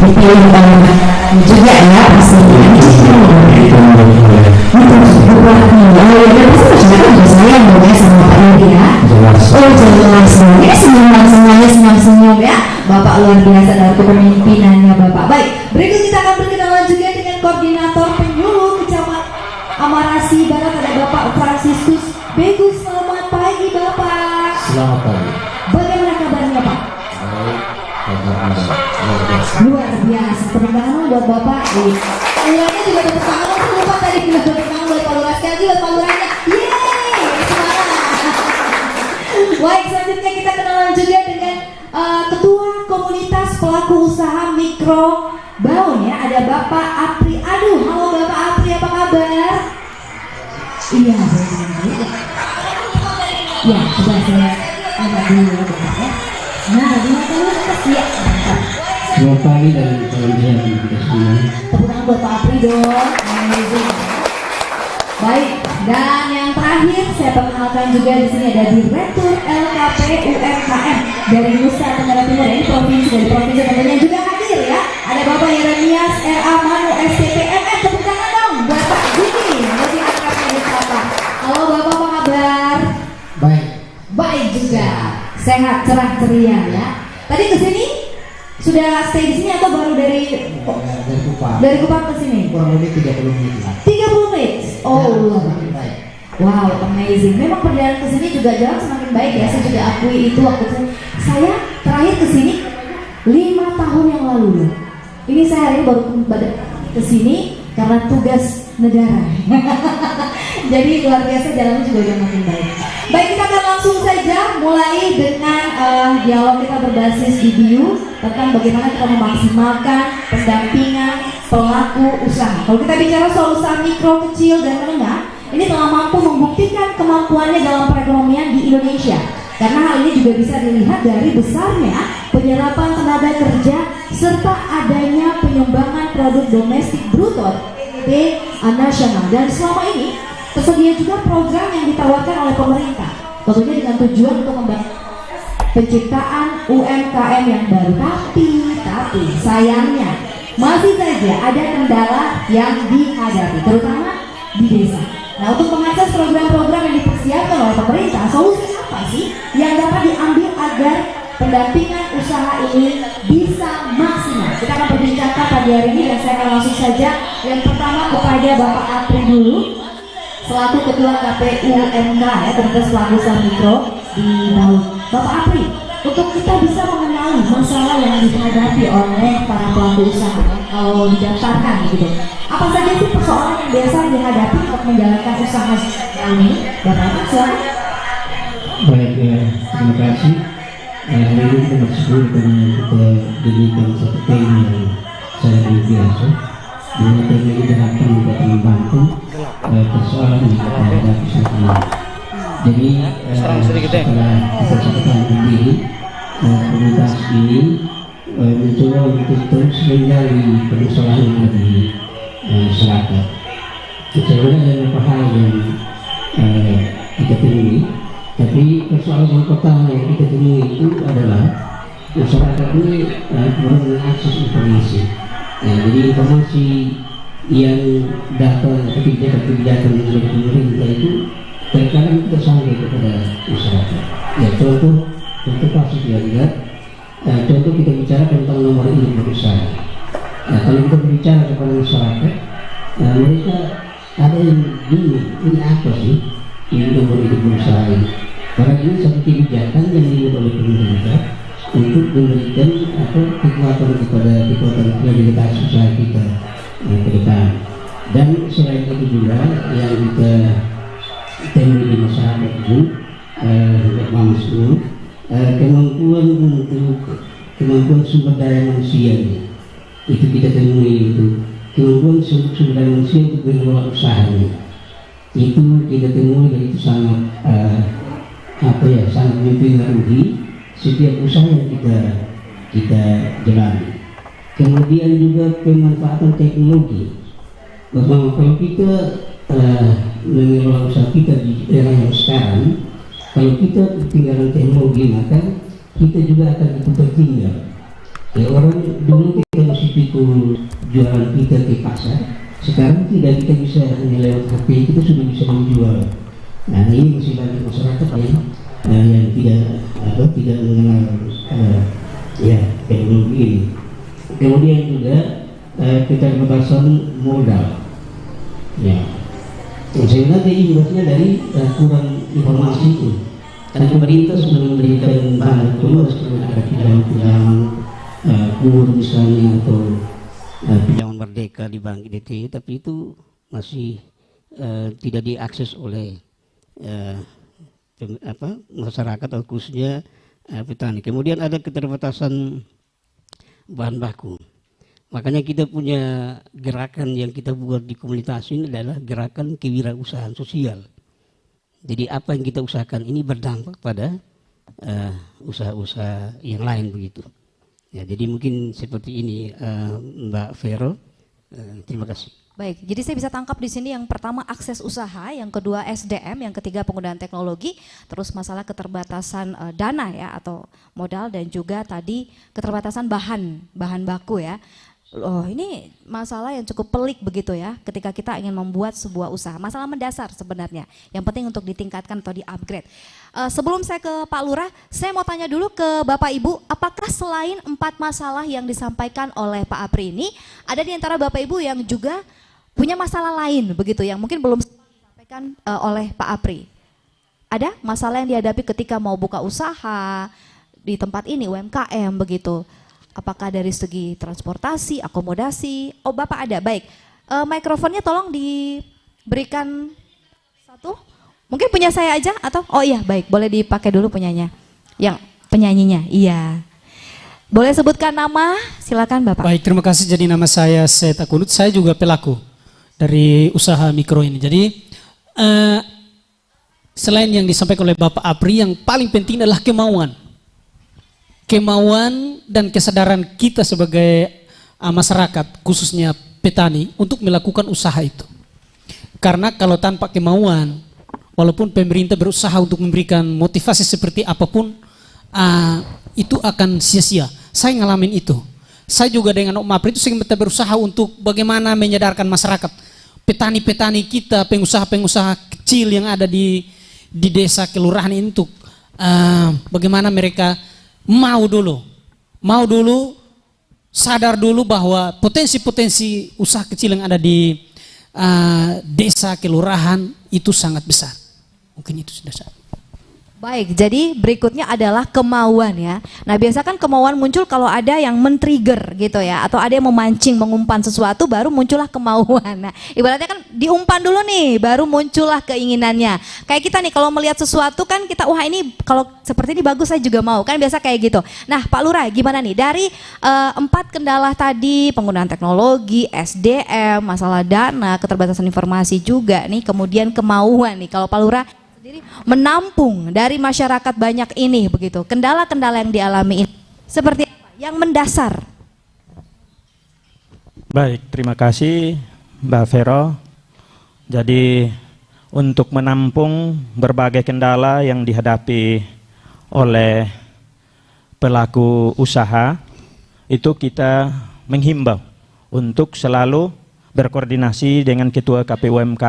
dipilih juga ya pastinya. Sayang dong ya sama Pak Yudi ya. Oh jelas dong ya, senyum ya. Bapak luar biasa dari kepemimpinannya Bapak. Baik, berikut kita akan berkenalan juga dengan koordinator penyuluh Kecamatan Amarasi Barat, ada Bapak Franciscus Begus. Selamat pagi Bapak. Selamat pagi. Bagaimana kabarnya Pak? Baik, luar biasa. Tepuk tangan buat Bapak. Uangnya juga tepuk tangan. Lupa tadi kita tepuk tangan buat Pak Lurah. Sekali lagi buat Pak Lurahnya. Baik, selanjutnya kita kenalan juga dengan Ketua Komunitas Pelaku Usaha Mikro Baun ya, ada Bapak Apri. Aduh, halo Bapak Apri, apa kabar? Iya, ya, coba saya angkat dulu ya Bapak ya. Nah, bagaimana kalau kita siap? selamat pagi dan salam sehat kita semua. Tepuk tangan buat Pak Apri dong. Baik, dan yang terakhir saya perkenalkan juga di sini ada Direktur LKP UMKM dari Nusa Tenggara Timur, ini provinsi tentunya juga hadir ya. Ada Bapak Yeremias R.A. Manu STPMN. Tepuk tangan dong buat Pak Diki. Lebih akrabnya disapa. Halo Bapak, apa kabar? Baik. Baik juga. Sehat, cerah, ceria ya. Tadi kesini sudah stay di sini atau baru dari Kupang? Dari Kupang ke sini? Kurang lebih 30 menit lah. 30 menit. Oh, baik. wow, amazing. Memang perjalanan ke sini juga jalan semakin baik ya. Saya juga akui itu waktu saya terakhir ke sini 5 tahun yang lalu. Ini saya hari ini baru ke sini karena tugas negara. Jadi luar biasa, jalannya juga udah makin baik. Baik, kita akan langsung saja mulai dengan dialog kita berbasis video tentang bagaimana kita memaksimalkan pendampingan pelaku usaha. Kalau kita bicara soal usaha mikro, kecil, dan menengah, ini telah mampu membuktikan kemampuannya dalam perekonomian di Indonesia. Karena hal ini juga bisa dilihat dari besarnya penyerapan tenaga kerja serta adanya penyumbangan produk domestik bruto PDB nasional. Dan selama ini tersedia juga program yang ditawarkan oleh pemerintah, tentunya dengan tujuan untuk membantu penciptaan UMKM yang baru. Tapi sayangnya masih saja ada kendala yang dihadapi, terutama di desa. Nah, untuk mengakses program-program yang dipersiapkan oleh pemerintah, solusi apa sih yang dapat diambil agar pendampingan usaha ini bisa maksimal? Kita akan berbincangkan pagi hari ini dan saya akan langsung saja yang pertama kepada Bapak Apri dulu, selaku Ketua KPU MK ya, Komunitas Pelaku Usaha Mikro di Baun. Bapak Apri, untuk kita bisa mengenali masalah yang dihadapi oleh para pelaku usaha kalau didaftarkan gitu, apa saja sih persoalan yang biasa dihadapi untuk menjalankan usaha ini? Bapak Apri, silakan. Baik, terima kasih. Hari ini kita bersyukur karena kita diberikan satu tema yang sangat biasa. Dengan tema ini dapat membantu persoalan yang kita hadapi saat ini. Jadi setelah kita cakapkan sendiri, komunitas ini mencoba untuk terus menggali permasalahan yang ada di masyarakat. Sebenarnya ada beberapa hal yang kita temui, tapi persoalan yang pertama yang kita temui itu adalah masyarakat ini kurang mengakses informasi. Jadi informasi yang datang kebijakan dari pemerintah itu terkadang tidak sampai kepada masyarakat. Ya, contoh kasus ya, contoh kita bicara tentang nomor induk berusaha. Kalau kita berbicara kepada masyarakat, mereka ada yang bingung, ini apa sih ini nomor induk berusaha ini? Karena ini satu kebijakan yang dibuat oleh pemerintah untuk memberikan kekuatan kepada kredibilitas usaha kita ke depan. Dan selain itu juga yang kita temui di masyarakat itu langsung kemampuan sumber daya manusia itu kita temui, itu kemampuan sumber daya manusia untuk mengelola usahanya itu kita temui, dan itu sangat sangat mempengaruhi setiap usaha yang kita jalani. Kemudian juga pemanfaatan teknologi, bahwa kalau kita mengelola usaha kita di era yang sekarang, kalau kita ketinggalan teknologi, maka kita juga akan ikut tertinggal. Ya, orang dulu kita masih pikul jualan kita ke pasar, sekarang tidak, kita bisa hanya lewat HP kita sudah bisa menjual. Nah ini masih banyak masyarakat yang tidak mengenal teknologi ini. Kemudian juga keterbatasan modal. Ya, sebenarnya imbasnya dari kurang informasi itu. Karena pemerintah sudah memberikan bantuan ada pinjaman kur misalnya atau pinjaman merdeka di Bank IDT, tapi itu masih tidak diakses oleh masyarakat atau khususnya petani. Kemudian ada keterbatasan bahan baku. Makanya kita punya gerakan yang kita buat di komunitas ini adalah gerakan kewirausahaan sosial. Jadi apa yang kita usahakan ini berdampak pada usaha-usaha yang lain begitu. Ya, jadi mungkin seperti ini Mbak Vero. Terima kasih. Baik, jadi saya bisa tangkap di sini yang pertama akses usaha, yang kedua SDM, yang ketiga penggunaan teknologi, terus masalah keterbatasan dana ya atau modal, dan juga tadi keterbatasan bahan baku ya. Oh, ini masalah yang cukup pelik begitu ya ketika kita ingin membuat sebuah usaha. Masalah mendasar sebenarnya yang penting untuk ditingkatkan atau di-upgrade. Sebelum saya ke Pak Lurah, saya mau tanya dulu ke Bapak Ibu, apakah selain 4 masalah yang disampaikan oleh Pak Apri ini, ada di antara Bapak Ibu yang juga punya masalah lain begitu yang mungkin belum disampaikan oleh Pak Apri? Ada masalah yang dihadapi ketika mau buka usaha di tempat ini, UMKM begitu? Apakah dari segi transportasi, akomodasi? Oh, Bapak ada, baik. Mikrofonnya tolong diberikan satu. Mungkin punya saya aja atau? Oh iya, baik, boleh dipakai dulu punyanya. Yang penyanyinya, iya. Boleh sebutkan nama, silakan Bapak. Baik, terima kasih. Jadi nama saya Seta Kunut, saya juga pelaku dari usaha mikro ini. Jadi selain yang disampaikan oleh Bapak Apri, yang paling penting adalah kemauan dan kesadaran kita sebagai masyarakat, khususnya petani, untuk melakukan usaha itu. Karena kalau tanpa kemauan, walaupun pemerintah berusaha untuk memberikan motivasi seperti apapun, itu akan sia-sia. Saya ngalamin itu. Saya juga dengan Om Apri itu sering berusaha untuk bagaimana menyadarkan masyarakat, petani-petani kita, pengusaha-pengusaha kecil yang ada di desa kelurahan ini, untuk bagaimana mereka mau dulu sadar dulu bahwa potensi-potensi usaha kecil yang ada di desa kelurahan itu sangat besar. Mungkin itu sudah saya. Baik, jadi berikutnya adalah kemauan ya. Nah, biasa kan kemauan muncul kalau ada yang men-trigger gitu ya, atau ada yang memancing, mengumpan sesuatu, baru muncullah kemauan. Nah, ibaratnya kan diumpan dulu nih, baru muncullah keinginannya. Kayak kita nih kalau melihat sesuatu kan kita, wah ini kalau seperti ini bagus saya juga mau, kan biasa kayak gitu. Nah, Pak Lurah gimana nih dari 4 kendala tadi, penggunaan teknologi, SDM, masalah dana, keterbatasan informasi juga nih, kemudian kemauan nih. Kalau Pak Lurah sendiri menampung dari masyarakat banyak ini begitu, kendala-kendala yang dialami ini seperti apa yang mendasar? Baik, terima kasih Mbak Vero. Jadi untuk menampung berbagai kendala yang dihadapi oleh pelaku usaha, itu kita menghimbau untuk selalu berkoordinasi dengan Ketua KPUMK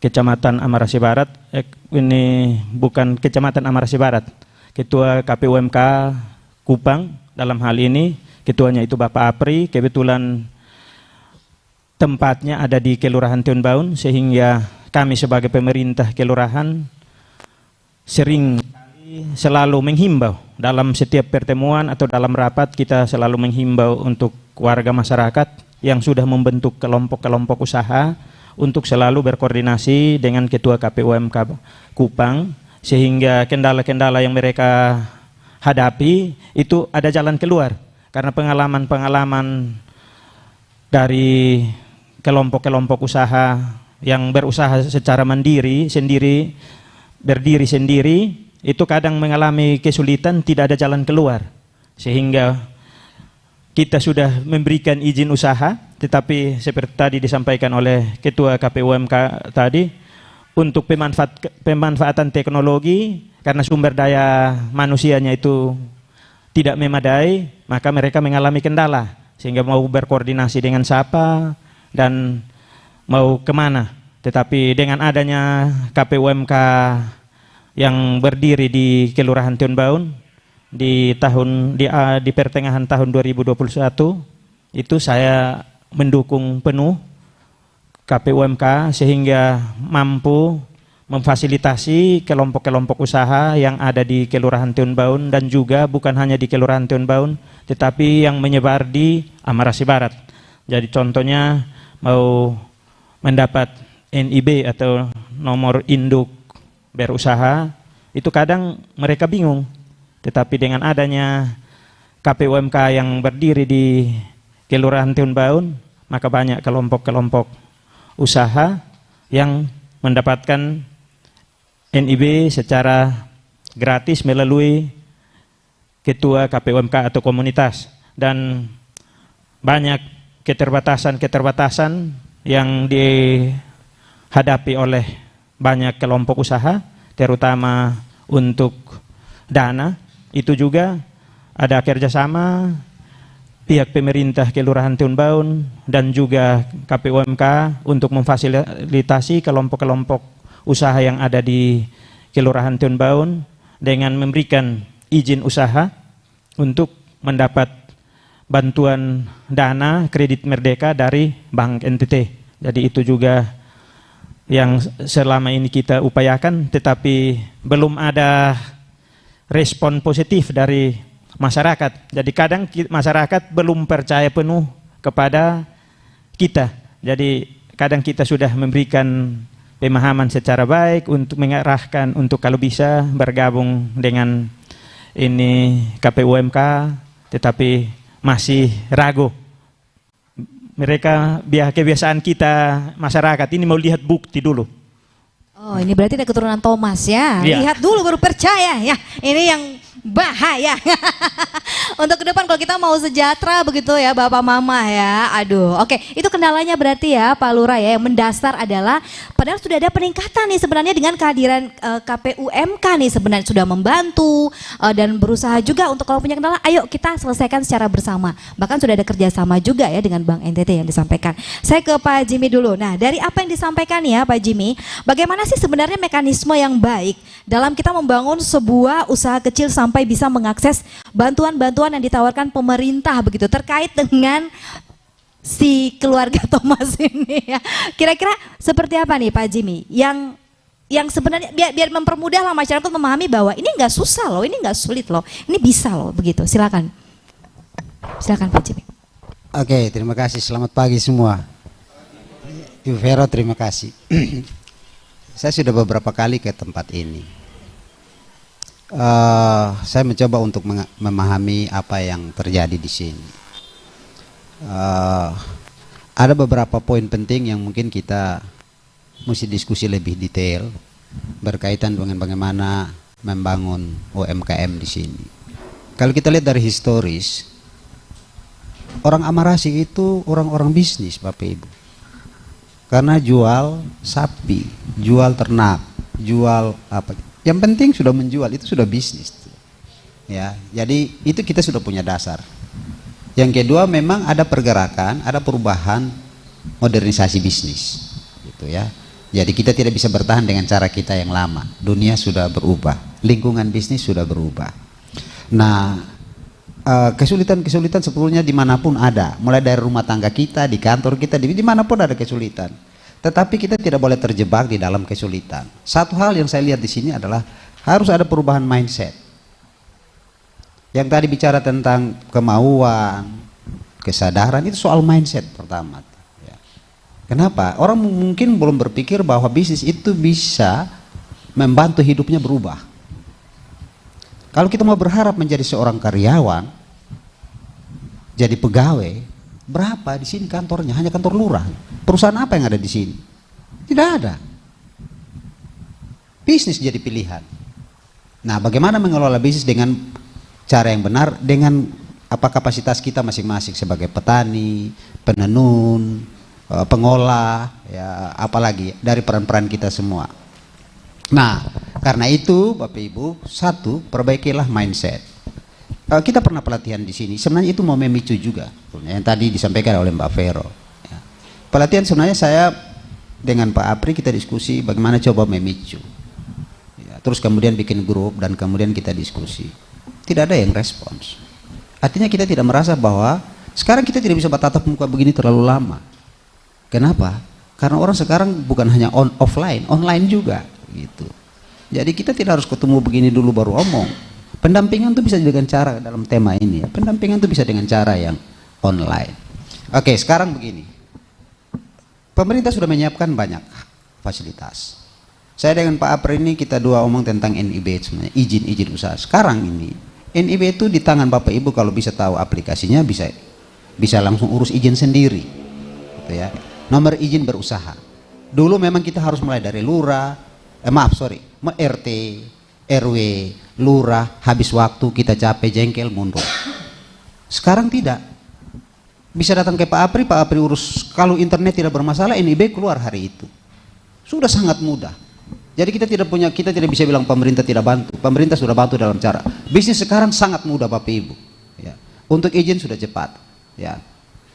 Kecamatan Amarasi Barat, ini bukan Kecamatan Amarasi Barat, Ketua KPUMK Kupang dalam hal ini, ketuanya itu Bapak Apri, kebetulan tempatnya ada di Kelurahan Tiunbaun, sehingga kami sebagai pemerintah kelurahan sering selalu menghimbau dalam setiap pertemuan atau dalam rapat, kita selalu menghimbau untuk warga masyarakat yang sudah membentuk kelompok-kelompok usaha untuk selalu berkoordinasi dengan Ketua KPUMK Kupang, sehingga kendala-kendala yang mereka hadapi itu ada jalan keluar. Karena pengalaman-pengalaman dari kelompok-kelompok usaha yang berusaha secara mandiri, berdiri sendiri, itu kadang mengalami kesulitan, tidak ada jalan keluar. Sehingga kita sudah memberikan izin usaha, tetapi seperti tadi disampaikan oleh Ketua KPUMK tadi, untuk pemanfaatan teknologi, karena sumber daya manusianya itu tidak memadai, maka mereka mengalami kendala. sehingga mau berkoordinasi dengan siapa dan mau kemana. Tetapi dengan adanya KPUMK yang berdiri di Kelurahan Tiun Baun di pertengahan tahun 2021, itu saya mendukung penuh KPUMK sehingga mampu memfasilitasi kelompok-kelompok usaha yang ada di Kelurahan Tiun Baun, dan juga bukan hanya di Kelurahan Tiun Baun tetapi yang menyebar di Amarasi Barat. Jadi contohnya mau mendapat NIB atau nomor induk berusaha, itu kadang mereka bingung. Tetapi dengan adanya KPUMK yang berdiri di Kelurahan Tiun Baun, maka banyak kelompok-kelompok usaha yang mendapatkan NIB secara gratis melalui ketua KPUMK atau komunitas. Dan banyak keterbatasan-keterbatasan yang dihadapi oleh banyak kelompok usaha, terutama untuk dana. Itu juga ada kerjasama pihak pemerintah Kelurahan Tiun Baun dan juga KPUMK untuk memfasilitasi kelompok-kelompok usaha yang ada di Kelurahan Tiun Baun dengan memberikan izin usaha untuk mendapat bantuan dana kredit merdeka dari Bank NTT. Jadi itu juga yang selama ini kita upayakan, tetapi belum ada respon positif dari masyarakat. Jadi kadang masyarakat belum percaya penuh kepada kita. Jadi kadang kita sudah memberikan pemahaman secara baik untuk mengarahkan untuk kalau bisa bergabung dengan ini KPUMK, tetapi masih ragu. Mereka kebiasaan kita masyarakat ini mau lihat bukti dulu. Oh, ini berarti ada keturunan Thomas ya. Iya. Lihat dulu baru percaya ya. Ini yang bahaya. Untuk ke depan kalau kita mau sejahtera begitu ya Bapak Mama ya. Aduh, oke. Itu kendalanya berarti ya Pak Lurah ya, yang mendasar adalah padahal sudah ada peningkatan nih sebenarnya dengan kehadiran KPUMK nih, sebenarnya sudah membantu dan berusaha juga untuk kalau punya kendala ayo kita selesaikan secara bersama. Bahkan sudah ada kerjasama juga ya dengan Bank NTT yang disampaikan. Saya ke Pak Jimmy dulu. Nah, dari apa yang disampaikan ya Pak Jimmy, bagaimana sih sebenarnya mekanisme yang baik dalam kita membangun sebuah usaha kecil sampai bisa mengakses bantuan-bantuan yang ditawarkan pemerintah begitu terkait dengan si keluarga Thomas ini ya. Kira-kira seperti apa nih Pak Jimmy yang sebenarnya biar mempermudah lah masyarakat memahami bahwa ini nggak susah loh, ini nggak sulit loh, ini bisa loh begitu. Silakan Pak Jimmy. Oke, terima kasih. Selamat pagi semua. Ibu Vero, terima kasih. Saya sudah beberapa kali ke tempat ini. Saya mencoba untuk memahami apa yang terjadi di sini. Ada beberapa poin penting yang mungkin kita mesti diskusi lebih detail berkaitan dengan bagaimana membangun UMKM di sini. Kalau kita lihat dari historis, orang Amarasi itu orang-orang bisnis, Bapak Ibu. Karena jual sapi, jual ternak, jual apa. Yang penting sudah menjual, itu sudah bisnis. Ya, jadi itu kita sudah punya dasar. Yang kedua memang ada pergerakan, ada perubahan modernisasi bisnis. Gitu ya. Jadi kita tidak bisa bertahan dengan cara kita yang lama. Dunia sudah berubah, lingkungan bisnis sudah berubah. Nah, kesulitan-kesulitan sebetulnya dimanapun ada, mulai dari rumah tangga kita, di kantor kita, dimanapun ada kesulitan. Tetapi kita tidak boleh terjebak di dalam kesulitan. Satu hal yang saya lihat di sini adalah harus ada perubahan mindset. Yang tadi bicara tentang kemauan, kesadaran, itu soal mindset pertama. Ya. Kenapa? Orang mungkin belum berpikir bahwa bisnis itu bisa membantu hidupnya berubah. Kalau kita mau berharap menjadi seorang karyawan, jadi pegawai, berapa di sini kantornya? Hanya kantor lurah. Perusahaan apa yang ada di sini? Tidak ada. Bisnis jadi pilihan. Nah, bagaimana mengelola bisnis dengan cara yang benar, dengan apa kapasitas kita masing-masing sebagai petani, penenun, pengolah, ya apalagi dari peran-peran kita semua. Nah, karena itu Bapak Ibu, satu, perbaikilah mindset. Kita pernah pelatihan di sini. Sebenarnya itu mau memicu juga, yang tadi disampaikan oleh Mbak Vero. Ya. Pelatihan sebenarnya saya dengan Pak Apri kita diskusi bagaimana coba memicu. Ya, terus kemudian bikin grup dan kemudian kita diskusi. Tidak ada yang respons. Artinya kita tidak merasa bahwa sekarang kita tidak bisa bertatap muka begini terlalu lama. Kenapa? Karena orang sekarang bukan hanya offline, online juga gitu. Jadi kita tidak harus ketemu begini dulu baru omong. Pendampingan itu bisa dengan cara dalam tema ini ya. Pendampingan itu bisa dengan cara yang online. Oke, sekarang begini. Pemerintah sudah menyiapkan banyak fasilitas. Saya dengan Pak Apri ini kita dua omong tentang NIB sebenarnya, izin usaha. Sekarang ini NIB itu di tangan Bapak Ibu, kalau bisa tahu aplikasinya bisa langsung urus izin sendiri. Gitu ya. Nomor izin berusaha. Dulu memang kita harus mulai dari lurah, RT, RW, lurah, habis waktu kita capek jengkel mundur. Sekarang tidak. Bisa datang ke Pak Apri urus. Kalau internet tidak bermasalah, NIB keluar hari itu. Sudah sangat mudah. Jadi kita tidak bisa bilang pemerintah tidak bantu. Pemerintah sudah bantu dalam cara. Bisnis sekarang sangat mudah Bapak Ibu. Ya. Untuk izin sudah cepat. Ya.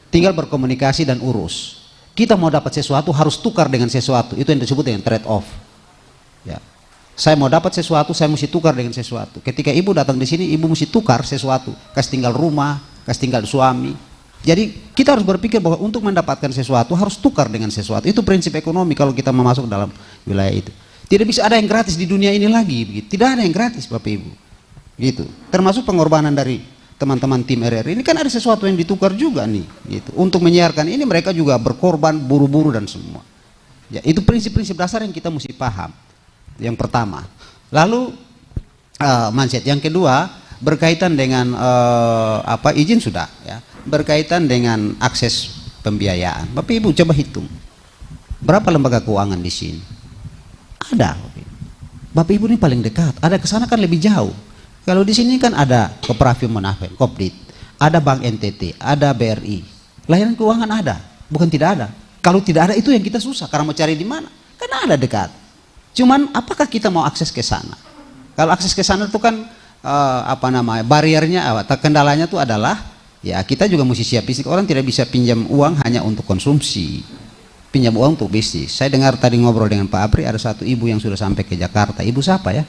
Tinggal berkomunikasi dan urus. Kita mau dapat sesuatu harus tukar dengan sesuatu. Itu yang disebut dengan trade off. Ya. Saya mau dapat sesuatu, saya mesti tukar dengan sesuatu. Ketika ibu datang di sini, ibu mesti tukar sesuatu. Kasih tinggal rumah, kasih tinggal suami. Jadi kita harus berpikir bahwa untuk mendapatkan sesuatu harus tukar dengan sesuatu. Itu prinsip ekonomi kalau kita mau masuk dalam wilayah itu. Tidak bisa ada yang gratis di dunia ini lagi, begitu. Tidak ada yang gratis Bapak Ibu. Gitu. Termasuk pengorbanan dari teman-teman tim RRI. Ini kan ada sesuatu yang ditukar juga nih, gitu. Untuk menyiarkan ini mereka juga berkorban, buru-buru dan semua. Ya, itu prinsip-prinsip dasar yang kita mesti paham. Yang pertama. Lalu mindset yang kedua berkaitan dengan izin sudah ya. Berkaitan dengan akses pembiayaan. Bapak Ibu coba hitung. Berapa lembaga keuangan di sini? Ada. Bapak Ibu ini paling dekat. Ada ke sana kan lebih jauh. Kalau di sini kan ada Kooperatif Monafem, Kopdit, ada Bank NTT, ada BRI. Layanan keuangan ada, bukan tidak ada. Kalau tidak ada itu yang kita susah karena mau cari di mana. Karena ada dekat. Cuman apakah kita mau akses ke sana? Kalau akses ke sana itu kan bariernya, kendalanya itu adalah ya kita juga mesti siap fisik. Orang tidak bisa pinjam uang hanya untuk konsumsi. Pinjam uang untuk bisnis. Saya dengar tadi ngobrol dengan Pak Apri, ada satu ibu yang sudah sampai ke Jakarta. Ibu siapa ya?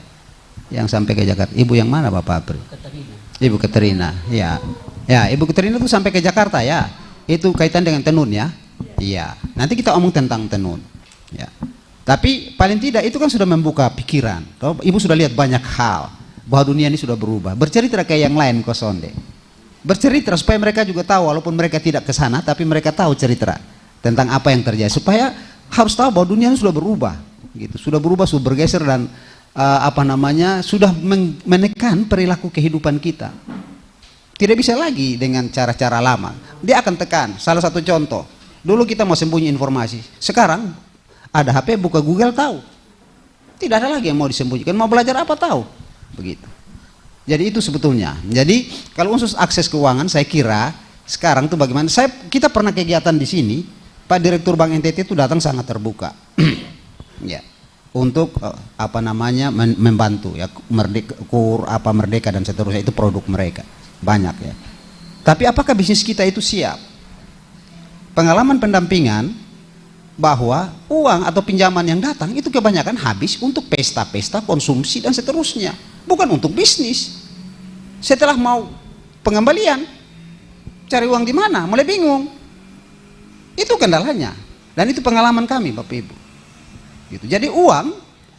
Yang sampai ke Jakarta. Ibu yang mana Bapak Apri? Ibu Katerina. Ya. Ya, Ibu Katerina itu sampai ke Jakarta ya. Itu kaitan dengan tenun ya. Iya. Nanti kita omong tentang tenun. Ya. Tapi paling tidak itu kan sudah membuka pikiran. Ibu sudah lihat banyak hal bahwa dunia ini sudah berubah. Bercerita kayak yang lain Kosonde. Bercerita supaya mereka juga tahu walaupun mereka tidak ke sana tapi mereka tahu cerita tentang apa yang terjadi, supaya harus tahu bahwa dunia ini sudah berubah gitu, sudah berubah, sudah bergeser dan sudah menekan perilaku kehidupan kita. Tidak bisa lagi dengan cara-cara lama, dia akan tekan. Salah satu contoh, dulu kita mau sembunyi informasi, sekarang ada HP, buka Google tahu, tidak ada lagi yang mau disembunyikan. Mau belajar apa tahu, begitu. Jadi itu sebetulnya. Jadi kalau unsur akses keuangan saya kira sekarang tuh bagaimana, kita pernah kegiatan di sini, Pak Direktur Bank NTT itu datang sangat terbuka, ya, untuk membantu ya Merdeka dan seterusnya, itu produk mereka banyak ya. Tapi apakah bisnis kita itu siap? Pengalaman pendampingan bahwa uang atau pinjaman yang datang itu kebanyakan habis untuk pesta-pesta, konsumsi dan seterusnya, bukan untuk bisnis. Setelah mau pengembalian, cari uang di mana? Mulai bingung. Itu kendalanya, dan itu pengalaman kami Bapak Ibu gitu. Jadi uang,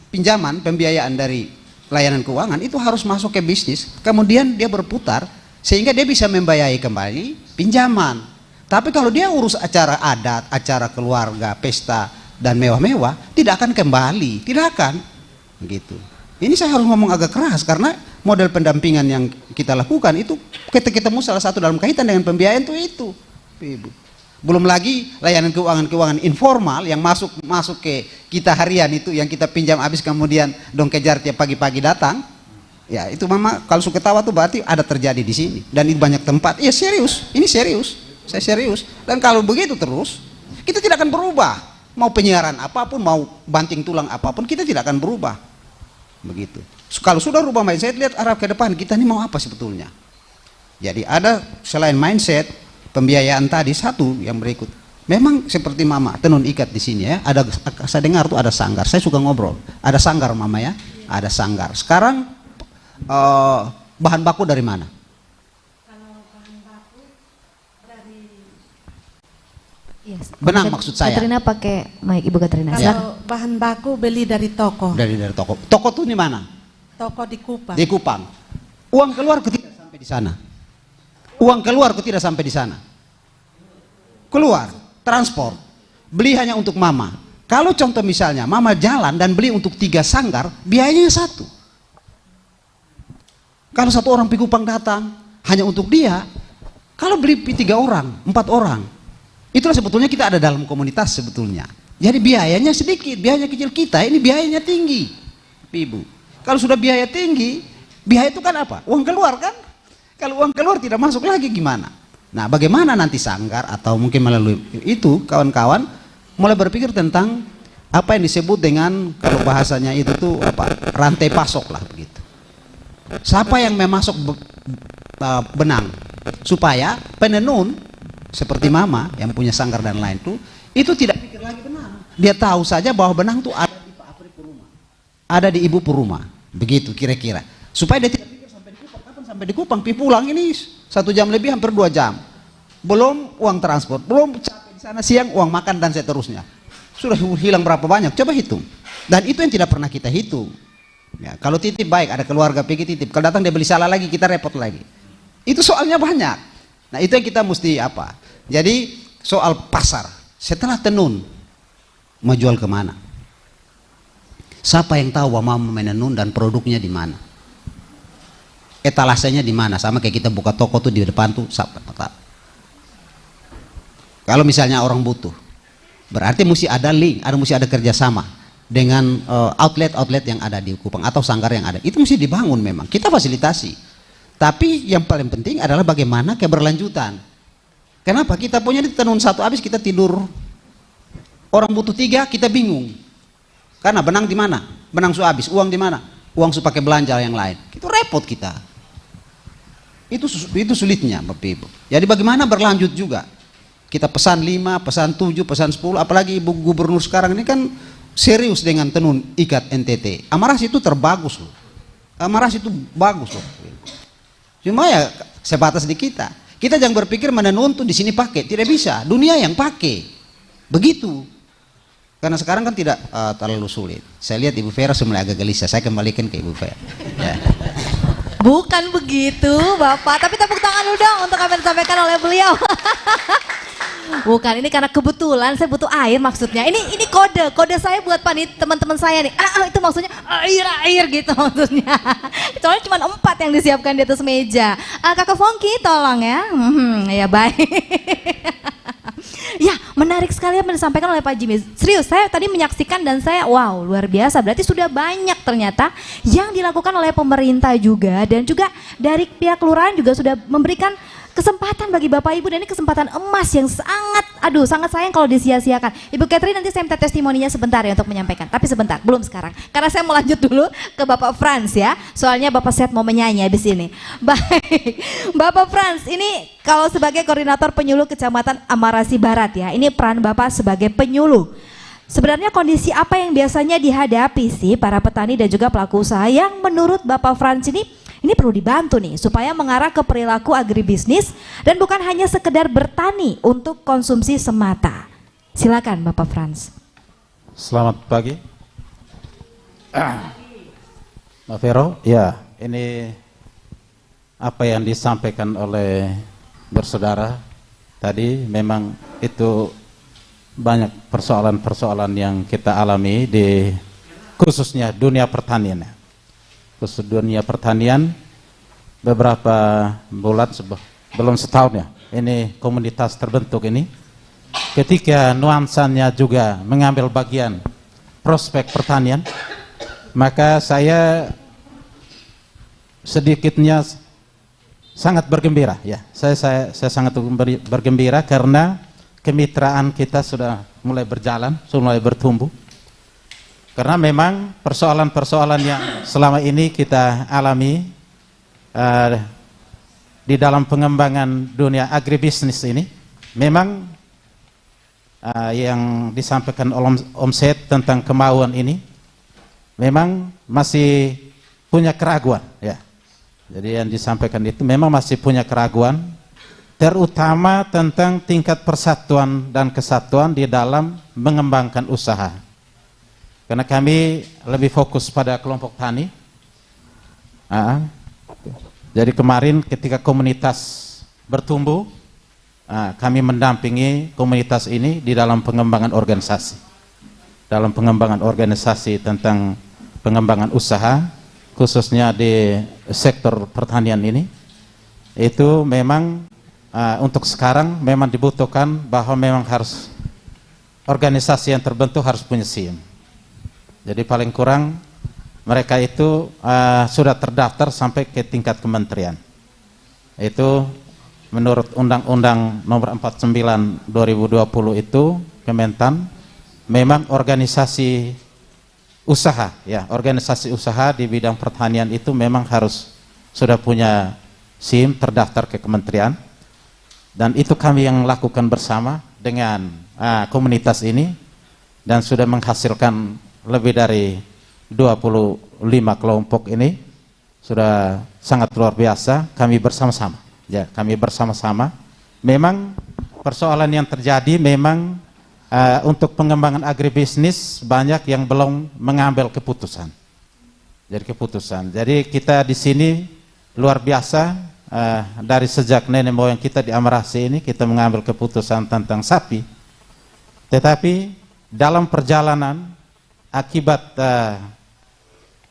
pinjaman, pembiayaan dari layanan keuangan itu harus masuk ke bisnis, kemudian dia berputar sehingga dia bisa membiayai kembali pinjaman. Tapi kalau dia urus acara adat, acara keluarga, pesta dan mewah-mewah, tidak akan kembali, tidak akan gitu. Ini saya harus ngomong agak keras karena model pendampingan yang kita lakukan itu kita ketemu salah satu dalam kaitan dengan pembiayaan itu Ibu. Belum lagi layanan keuangan informal yang masuk ke kita harian itu, yang kita pinjam habis kemudian dong kejar tiap pagi-pagi datang. Ya itu mama kalau suka ketawa tuh berarti ada terjadi di sini dan di banyak tempat. Iya serius, ini serius, saya serius. Dan kalau begitu terus kita tidak akan berubah. Mau penyiaran apapun, mau banting tulang apapun, kita tidak akan berubah. Begitu. Kalau sudah rubah mindset, lihat arah ke depan kita ini mau apa sebetulnya. Jadi ada selain mindset, pembiayaan tadi, satu yang berikut. Memang seperti Mama tenun ikat di sini ya, ada, saya dengar tuh ada sanggar. Saya suka ngobrol. Ada sanggar Mama ya, ada sanggar. Sekarang bahan baku dari mana? Yes. Benang maksud saya. Katrina pakai mic, Ibu Katrina. Kalau bahan baku beli dari toko. Dari toko. Toko tuh di mana? Toko di Kupang. Di Kupang. Uang keluar ke tidak sampai di sana. Uang keluar ke tidak sampai di sana. Keluar, transport. Beli hanya untuk Mama. Kalau contoh misalnya Mama jalan dan beli untuk 3 sanggar, biayanya 1. Kalau 1 orang pergi Kupang datang hanya untuk dia, kalau beli 3 orang, 4 orang, itulah sebetulnya kita ada dalam komunitas sebetulnya. Jadi biayanya sedikit, biayanya kecil, kita ini biayanya tinggi. Ibu, kalau sudah biaya tinggi, biaya itu kan apa? Uang keluar kan? Kalau uang keluar tidak masuk lagi gimana? Nah, bagaimana nanti sanggar atau mungkin melalui itu kawan-kawan mulai berpikir tentang apa yang disebut dengan, kalau bahasanya itu tuh apa? Rantai pasok lah begitu. Siapa yang memasok benang supaya penenun seperti Mama yang punya sanggar dan lain itu tidak pikir lagi benang. Dia tahu saja bahwa benang itu ada di Pak Apri Puruma, ada di Ibu Puruma, begitu kira-kira. Supaya dia tidak pikir sampai di Kupang, kapan sampai di Kupang, pi pulang ini 1 jam lebih, hampir 2 jam. Belum uang transport, belum capek di sana siang, uang makan dan seterusnya. Sudah hilang berapa banyak? Coba hitung. Dan itu yang tidak pernah kita hitung. Ya, kalau titip baik, ada keluarga pergi titip. Kalau datang dia beli salah lagi, kita repot lagi. Itu soalnya banyak. Nah, itu yang kita mesti apa? Jadi soal pasar, setelah tenun mau jual kemana? Siapa yang tahu bahwa mau menenun dan produknya di mana? Etalasenya di mana? Sama kayak kita buka toko tuh di depan tuh, siapa tahu? Kalau misalnya orang butuh, berarti mesti ada link, mesti ada kerjasama dengan outlet-outlet yang ada di Kupang atau sanggar yang ada. Itu mesti dibangun memang. Kita fasilitasi. Tapi yang paling penting adalah bagaimana keberlanjutan. Kenapa? Kita punya tenun 1 habis kita tidur. Orang butuh 3 kita bingung. Karena benang di mana? Benang su habis. Uang di mana? Uang su pakai belanja yang lain. Itu repot kita. Itu sulitnya Bapak Ibu. Jadi bagaimana berlanjut juga. Kita pesan 5, pesan 7, pesan 10. Apalagi Ibu Gubernur sekarang ini kan serius dengan tenun ikat NTT. Amaras itu terbagus loh. Amaras itu bagus loh. Cuma ya sebatas di kita. Kita jangan berpikir menenun tuh di sini pakai, tidak bisa. Dunia yang pakai. Begitu. Karena sekarang kan tidak terlalu sulit. Saya lihat Ibu Vera mulai agak gelisah. Saya kembalikan ke Ibu Vera. Ya. Bukan begitu, Bapak. Tapi tepuk tangan dulu dong untuk apa yang disampaikan oleh beliau. Bukan, ini karena kebetulan saya butuh air maksudnya. Ini kode saya buat teman-teman saya nih. Itu maksudnya air gitu maksudnya. Soalnya cuma 4 yang disiapkan di atas meja. Kakak Fongki tolong ya. Ya baik. Ya, menarik sekali apa yang disampaikan oleh Pak Jimmy. Serius, saya tadi menyaksikan dan saya wow, luar biasa. Berarti sudah banyak ternyata yang dilakukan oleh pemerintah juga dan juga dari pihak kelurahan juga sudah memberikan kesempatan bagi Bapak Ibu dan ini kesempatan emas yang sangat sayang kalau disia-siakan. Ibu Catherine nanti saya minta testimoninya sebentar ya untuk menyampaikan. Tapi sebentar, belum sekarang. Karena saya mau lanjut dulu ke Bapak Frans ya. Soalnya Bapak Set mau menyanyi habis ini. Baik, Bapak Frans ini kalau sebagai koordinator penyuluh Kecamatan Amarasi Barat ya. Ini peran Bapak sebagai penyuluh. Sebenarnya kondisi apa yang biasanya dihadapi sih para petani dan juga pelaku usaha yang menurut Bapak Frans ini perlu dibantu nih supaya mengarah ke perilaku agribisnis dan bukan hanya sekedar bertani untuk konsumsi semata. Silakan Bapak Frans. Selamat pagi. Mbak Vero, ya ini apa yang disampaikan oleh bersaudara tadi memang itu banyak persoalan-persoalan yang kita alami di khususnya dunia pertanian. Khusus dunia pertanian beberapa bulan belum setahun ya ini komunitas terbentuk ini ketika nuansanya juga mengambil bagian prospek pertanian maka saya sedikitnya sangat bergembira ya saya sangat bergembira karena kemitraan kita sudah mulai berjalan, sudah mulai bertumbuh. Karena memang persoalan-persoalan yang selama ini kita alami di dalam pengembangan dunia agribisnis ini memang yang disampaikan oleh Om Syed tentang kemauan ini memang masih punya keraguan ya. Jadi yang disampaikan itu memang masih punya keraguan, terutama tentang tingkat persatuan dan kesatuan di dalam mengembangkan usaha. Karena kami lebih fokus pada kelompok tani. Jadi kemarin ketika komunitas bertumbuh, kami mendampingi komunitas ini di dalam pengembangan organisasi. Dalam pengembangan organisasi tentang pengembangan usaha, khususnya di sektor pertanian ini, itu memang untuk sekarang memang dibutuhkan bahwa memang harus organisasi yang terbentuk harus punya SIM. Jadi paling kurang mereka itu sudah terdaftar sampai ke tingkat kementerian. Itu menurut Undang-Undang Nomor 49 2020 itu Kementan memang organisasi usaha ya, organisasi usaha di bidang pertanian itu memang harus sudah punya SIM terdaftar ke kementerian, dan itu kami yang lakukan bersama dengan komunitas ini dan sudah menghasilkan lebih dari 25 kelompok. Ini sudah sangat luar biasa. Kami bersama-sama ya, kami bersama-sama. Memang persoalan yang terjadi memang untuk pengembangan agribisnis banyak yang belum mengambil keputusan. Jadi kita di sini luar biasa, dari sejak nenek moyang kita di Amarasi ini kita mengambil keputusan tentang sapi. Tetapi dalam perjalanan akibat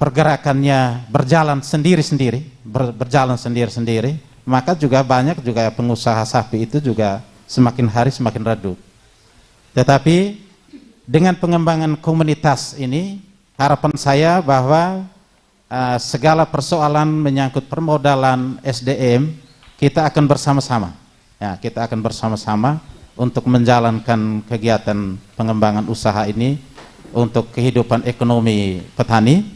pergerakannya berjalan sendiri-sendiri, maka juga banyak juga pengusaha sapi itu juga semakin hari semakin redup. Tetapi dengan pengembangan komunitas ini, harapan saya bahwa segala persoalan menyangkut permodalan SDM kita akan bersama-sama. Ya, kita akan bersama-sama untuk menjalankan kegiatan pengembangan usaha ini untuk kehidupan ekonomi petani.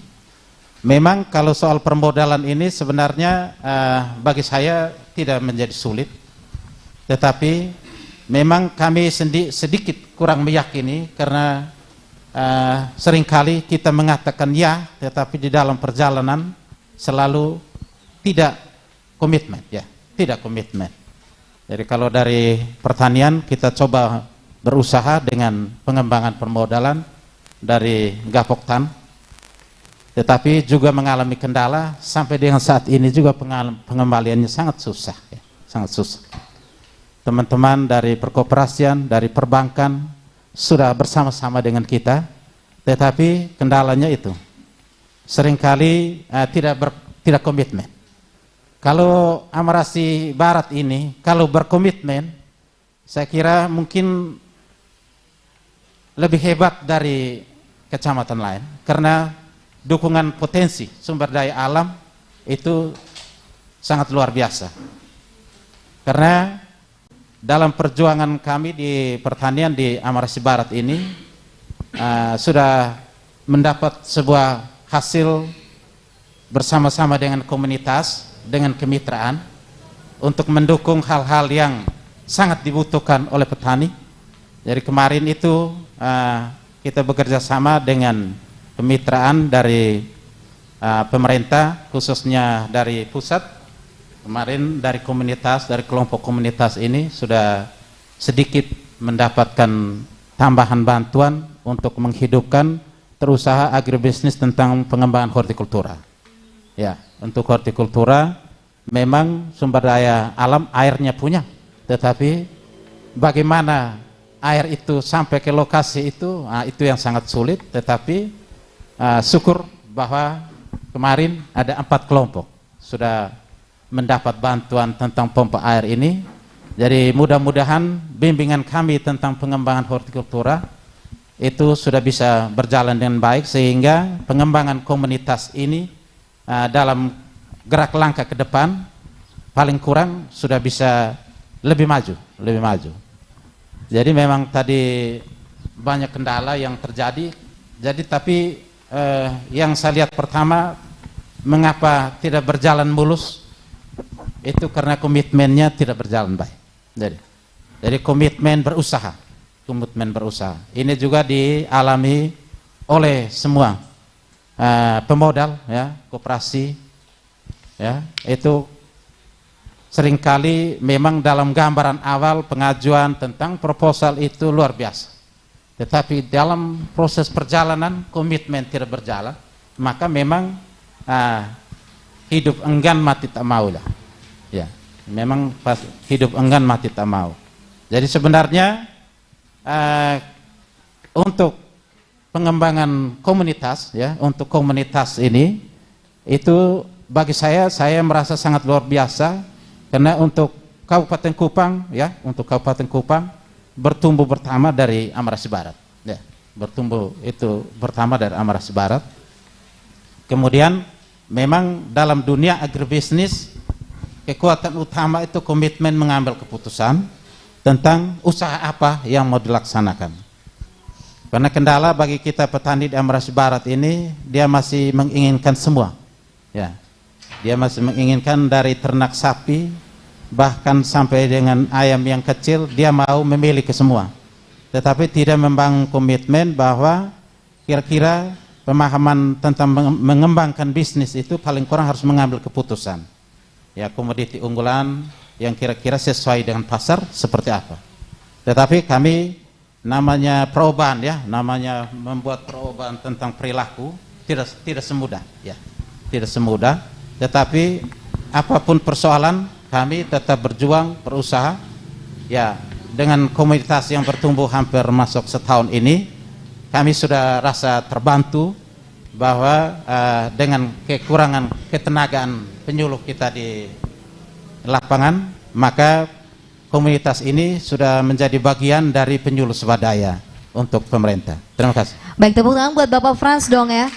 Memang kalau soal permodalan ini sebenarnya bagi saya tidak menjadi sulit, tetapi memang kami sedikit kurang meyakini karena seringkali kita mengatakan ya, tetapi di dalam perjalanan selalu tidak komitmen ya, tidak komitmen. Jadi kalau dari pertanian kita coba berusaha dengan pengembangan permodalan dari Gapoktan, tetapi juga mengalami kendala sampai dengan saat ini juga pengembaliannya sangat susah ya, sangat susah. Teman-teman dari perkoperasian, dari perbankan sudah bersama-sama dengan kita, tetapi kendalanya itu seringkali tidak komitmen. Kalau Amarasi Barat ini kalau berkomitmen, saya kira mungkin lebih hebat dari kecamatan lain, karena dukungan potensi sumber daya alam itu sangat luar biasa. Karena dalam perjuangan kami di pertanian di Amarasi Barat ini sudah mendapat sebuah hasil bersama-sama dengan komunitas, dengan kemitraan untuk mendukung hal-hal yang sangat dibutuhkan oleh petani. Jadi kemarin itu kita bekerja sama dengan kemitraan dari pemerintah, khususnya dari pusat. Kemarin dari komunitas, dari kelompok komunitas ini sudah sedikit mendapatkan tambahan bantuan untuk menghidupkan terusaha agribisnis tentang pengembangan hortikultura. Ya, untuk hortikultura memang sumber daya alam airnya punya, tetapi bagaimana air itu sampai ke lokasi itu yang sangat sulit. Tetapi syukur bahwa kemarin ada 4 kelompok sudah mendapat bantuan tentang pompa air ini. Jadi mudah-mudahan bimbingan kami tentang pengembangan hortikultura itu sudah bisa berjalan dengan baik, sehingga pengembangan komunitas ini dalam gerak langkah ke depan paling kurang sudah bisa lebih maju. Jadi memang tadi banyak kendala yang terjadi. Jadi tapi yang saya lihat pertama, mengapa tidak berjalan mulus itu karena komitmennya tidak berjalan baik. Jadi komitmen berusaha, ini juga dialami oleh semua pemodal, ya, koperasi, ya, itu seringkali memang dalam gambaran awal pengajuan tentang proposal itu luar biasa, tetapi dalam proses perjalanan komitmen tidak berjalan, maka memang hidup enggan mati tak mau lah, ya, memang pas hidup enggan mati tak mau. Jadi sebenarnya untuk pengembangan komunitas, ya, untuk komunitas ini itu bagi saya merasa sangat luar biasa. Karena untuk Kabupaten Kupang, ya, untuk Kabupaten Kupang bertumbuh pertama dari Amarasi Barat, ya, bertumbuh itu pertama dari Amarasi Barat. Kemudian memang dalam dunia agribisnis kekuatan utama itu komitmen mengambil keputusan tentang usaha apa yang mau dilaksanakan. Karena kendala bagi kita petani di Amarasi Barat ini, dia masih menginginkan semua, ya, dia masih menginginkan dari ternak sapi bahkan sampai dengan ayam yang kecil, dia mau memiliki semua, tetapi tidak membangun komitmen bahwa kira-kira pemahaman tentang mengembangkan bisnis itu paling kurang harus mengambil keputusan, ya, komoditi unggulan yang kira-kira sesuai dengan pasar seperti apa. Tetapi kami namanya perubahan, ya, namanya membuat perubahan tentang perilaku tidak semudah, ya, tidak semudah. Tetapi apapun persoalan, kami tetap berjuang, berusaha, ya, dengan komunitas yang bertumbuh hampir masuk setahun ini, kami sudah rasa terbantu bahwa dengan kekurangan ketenagaan penyuluh kita di lapangan, maka komunitas ini sudah menjadi bagian dari penyuluh swadaya untuk pemerintah. Terima kasih. Baik, tepuk tangan buat Bapak Frans dong, ya.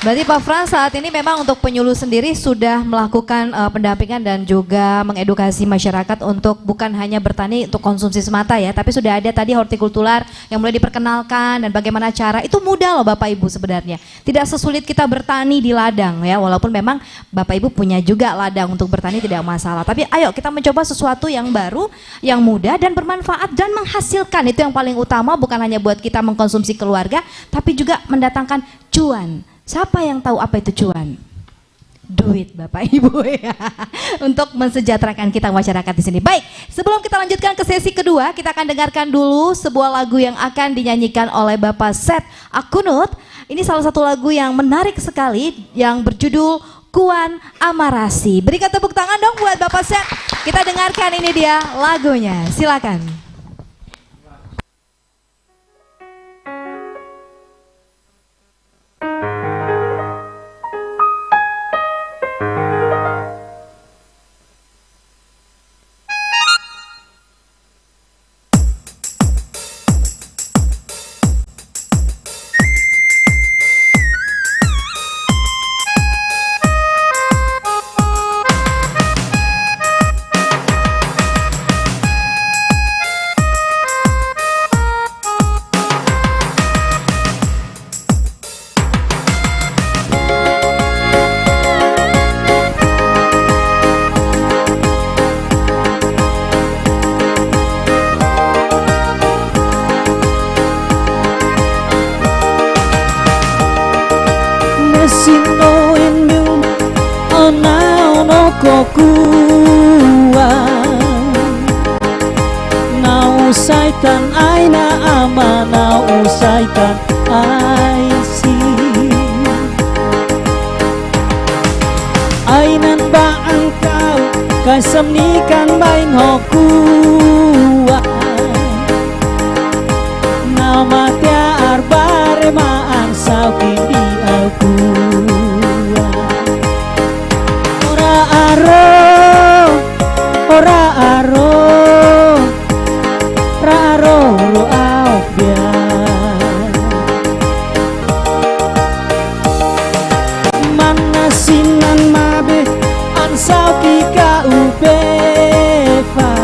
Berarti Pak Frans saat ini memang untuk penyuluh sendiri sudah melakukan pendampingan dan juga mengedukasi masyarakat untuk bukan hanya bertani untuk konsumsi semata, ya, tapi sudah ada tadi hortikultural yang mulai diperkenalkan dan bagaimana cara, itu mudah loh Bapak Ibu sebenarnya. Tidak sesulit kita bertani di ladang, ya, walaupun memang Bapak Ibu punya juga ladang untuk bertani tidak masalah. Tapi ayo kita mencoba sesuatu yang baru, yang mudah dan bermanfaat dan menghasilkan, itu yang paling utama, bukan hanya buat kita mengkonsumsi keluarga, tapi juga mendatangkan cuan. Siapa yang tahu apa itu cuan? Duit, Bapak Ibu, ya, untuk mensejahterakan kita masyarakat di sini. Baik, sebelum kita lanjutkan ke sesi kedua, kita akan dengarkan dulu sebuah lagu yang akan dinyanyikan oleh Bapak Seth Akunut. Ini salah satu lagu yang menarik sekali yang berjudul Kuan Amarasi. Berikan tepuk tangan dong buat Bapak Seth. Kita dengarkan, ini dia lagunya. Silakan. Usaitan aina amana usaitan aisi ainan ba engkau kasemnikan main hokua nama tiar bare maan sauki di aku ora aro Raro au biar Manasinan mabe ansau kika ubefa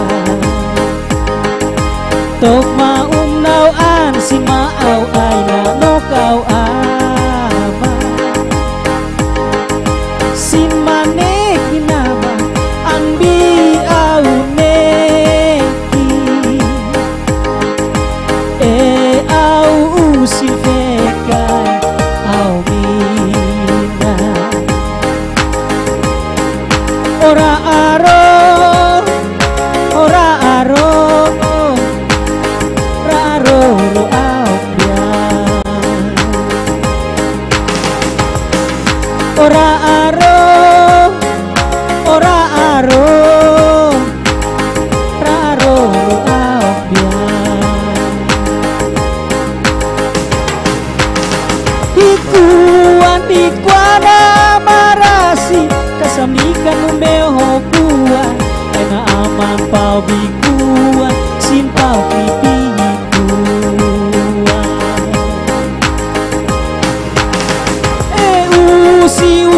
Tok maum nau an si mau aina no kau ama ora aro, ora aro, ora aro ro aopian. Ora aro, ora aro, ora aro ro aopian. Ikuan ikuana marasi kasamikan numeo kuan aina aman pau bikuan sin pau pipikuan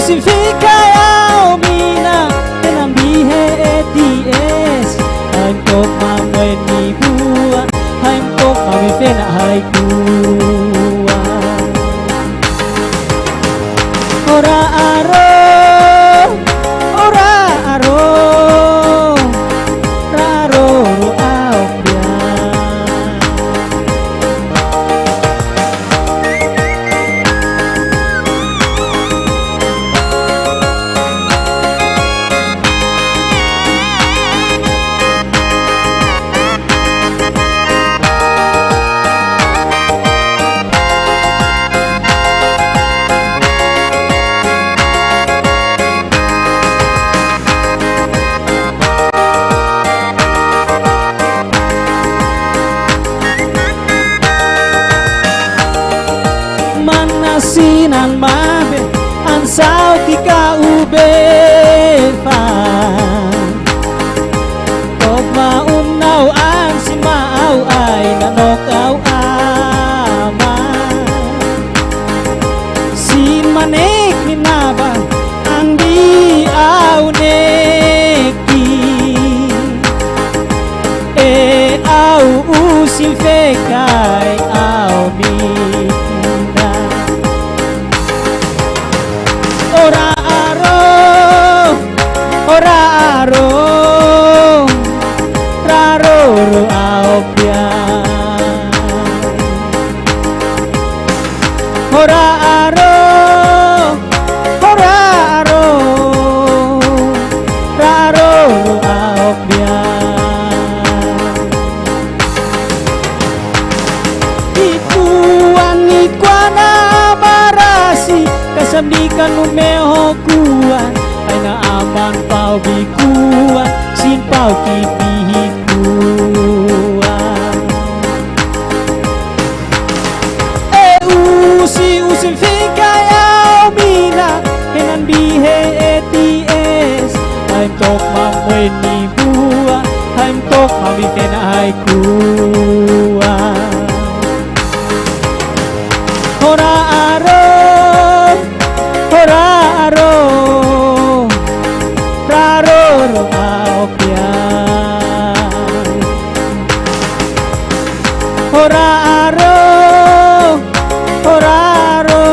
usi fika yao mina tenambihe eties haim tok mamwen ni buan haim tok mame fena haikuan ora aro, ora aro, raro ro aopian. Manasinan mabe ansau kika ube fa tok maumnau an si mau ai nanok au ama sin manek minaba andi au neki au usil fekai au mi ora aro, ora aro, raro ro aopian. Ora aro, ora aro, raro ro aopian. Ikuan ikuana marasi kasambikan numeo kuan aina aman pau bikuan sin pau kipihikuan usi fika yao mina henan bihe eties haim tok mamwen ni bua haim tok mami fena haikuan ora aro, ora aro, raro ro aopian. Ora aro, ora aro,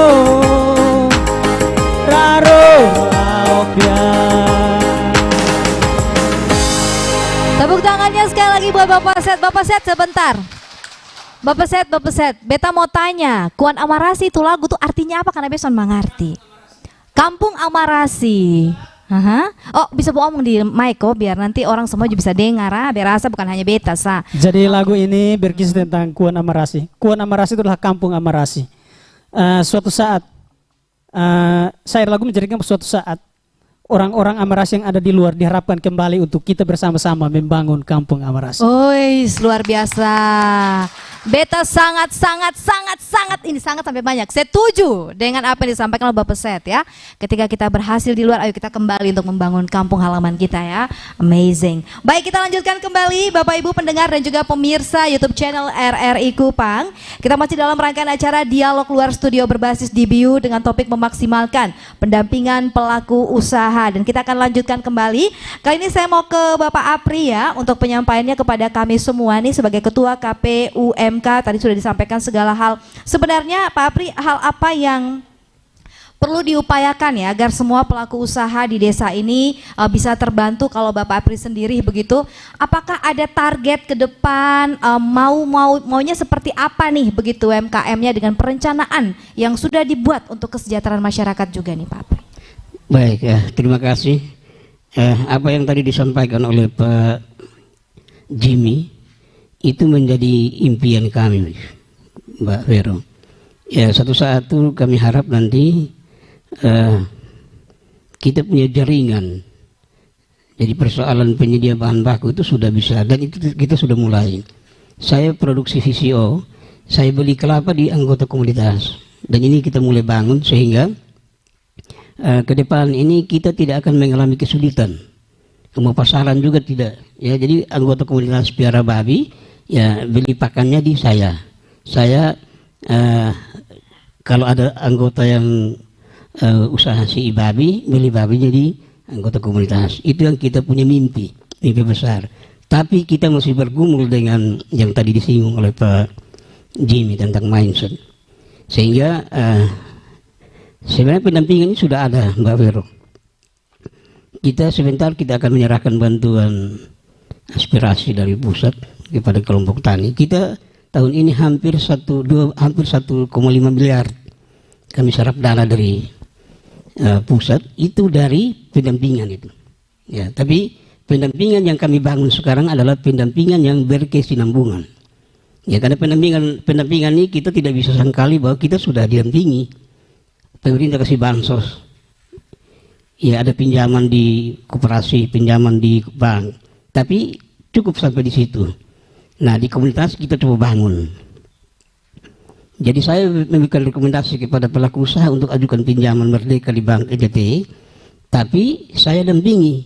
raro ro aopian. Tepuk tangannya sekali lagi buat Bapak Set. Bapak Set sebentar. Bapak Set, beta mau tanya, Kuan Amarasi itu lagu tuh artinya apa? Karena beson mengerti. Kampung Amarasi. Aha. Oh, bisa ngomong di mic kok biar nanti orang semua juga bisa dengar, biar rasa bukan hanya beta sa. Jadi lagu ini berkisah tentang Kuan Amarasi. Kuan Amarasi itu adalah kampung Amarasi. Suatu saat, saya lagu menjadikan suatu saat orang-orang Amarasi yang ada di luar diharapkan kembali untuk kita bersama-sama membangun kampung Amarasi. Ois, luar biasa. Beta sangat ini sangat sampai banyak setuju dengan apa yang disampaikan oleh Bapak Set ya. Ketika kita berhasil di luar, ayo kita kembali untuk membangun kampung halaman kita ya. Amazing. Baik, kita lanjutkan kembali Bapak Ibu pendengar dan juga pemirsa YouTube channel RRI Kupang. Kita masih dalam rangkaian acara Dialog Luar Studio berbasis DBU dengan topik memaksimalkan pendampingan pelaku usaha, dan kita akan lanjutkan kembali. Kali ini saya mau ke Bapak Apri ya untuk penyampaiannya kepada kami semua nih sebagai Ketua KPUMK. Tadi sudah disampaikan segala hal. Sebenarnya Pak Apri, hal apa yang perlu diupayakan ya agar semua pelaku usaha di desa ini bisa terbantu? Kalau Bapak Apri sendiri begitu, apakah ada target ke depan, maunya seperti apa nih begitu UMKM-nya dengan perencanaan yang sudah dibuat untuk kesejahteraan masyarakat juga nih Pak Apri? Baik ya, terima kasih. apa yang tadi disampaikan oleh Pak Jimmy itu menjadi impian kami, Mbak Vero. Ya, satu saat itu kami harap nanti kita punya jaringan. Jadi persoalan penyedia bahan baku itu sudah bisa, dan itu kita sudah mulai. Saya produksi VCO, saya beli kelapa di anggota komunitas, dan ini kita mulai bangun sehingga ke depan ini kita tidak akan mengalami kesulitan. Pemasaran juga tidak. Ya, jadi anggota komunitas piara babi, ya beli pakannya di saya. Saya kalau ada anggota yang usaha si babi, beli babi jadi anggota komunitas. Itu yang kita punya mimpi besar. Tapi kita masih bergumul dengan yang tadi disinggung oleh Pak Jimmy tentang mindset. Sehingga sebenarnya pendampingan ini sudah ada, Mbak Vero. Kita sebentar kita akan menyerahkan bantuan aspirasi dari pusat kepada kelompok tani. Kita tahun ini hampir 1,5 miliar kami serap dana dari pusat itu dari pendampingan itu. Ya, tapi pendampingan yang kami bangun sekarang adalah pendampingan yang berkesinambungan. Ya, karena pendampingan ini kita tidak bisa sangkali bahwa kita sudah didampingi. Pemerintah kasih bansos. Ya, ada pinjaman di koperasi, pinjaman di bank. Tapi cukup sampai di situ. Nah, di komunitas kita coba bangun. Jadi saya memberikan rekomendasi kepada pelaku usaha untuk ajukan pinjaman merdeka di Bank EDT, tapi saya dampingi.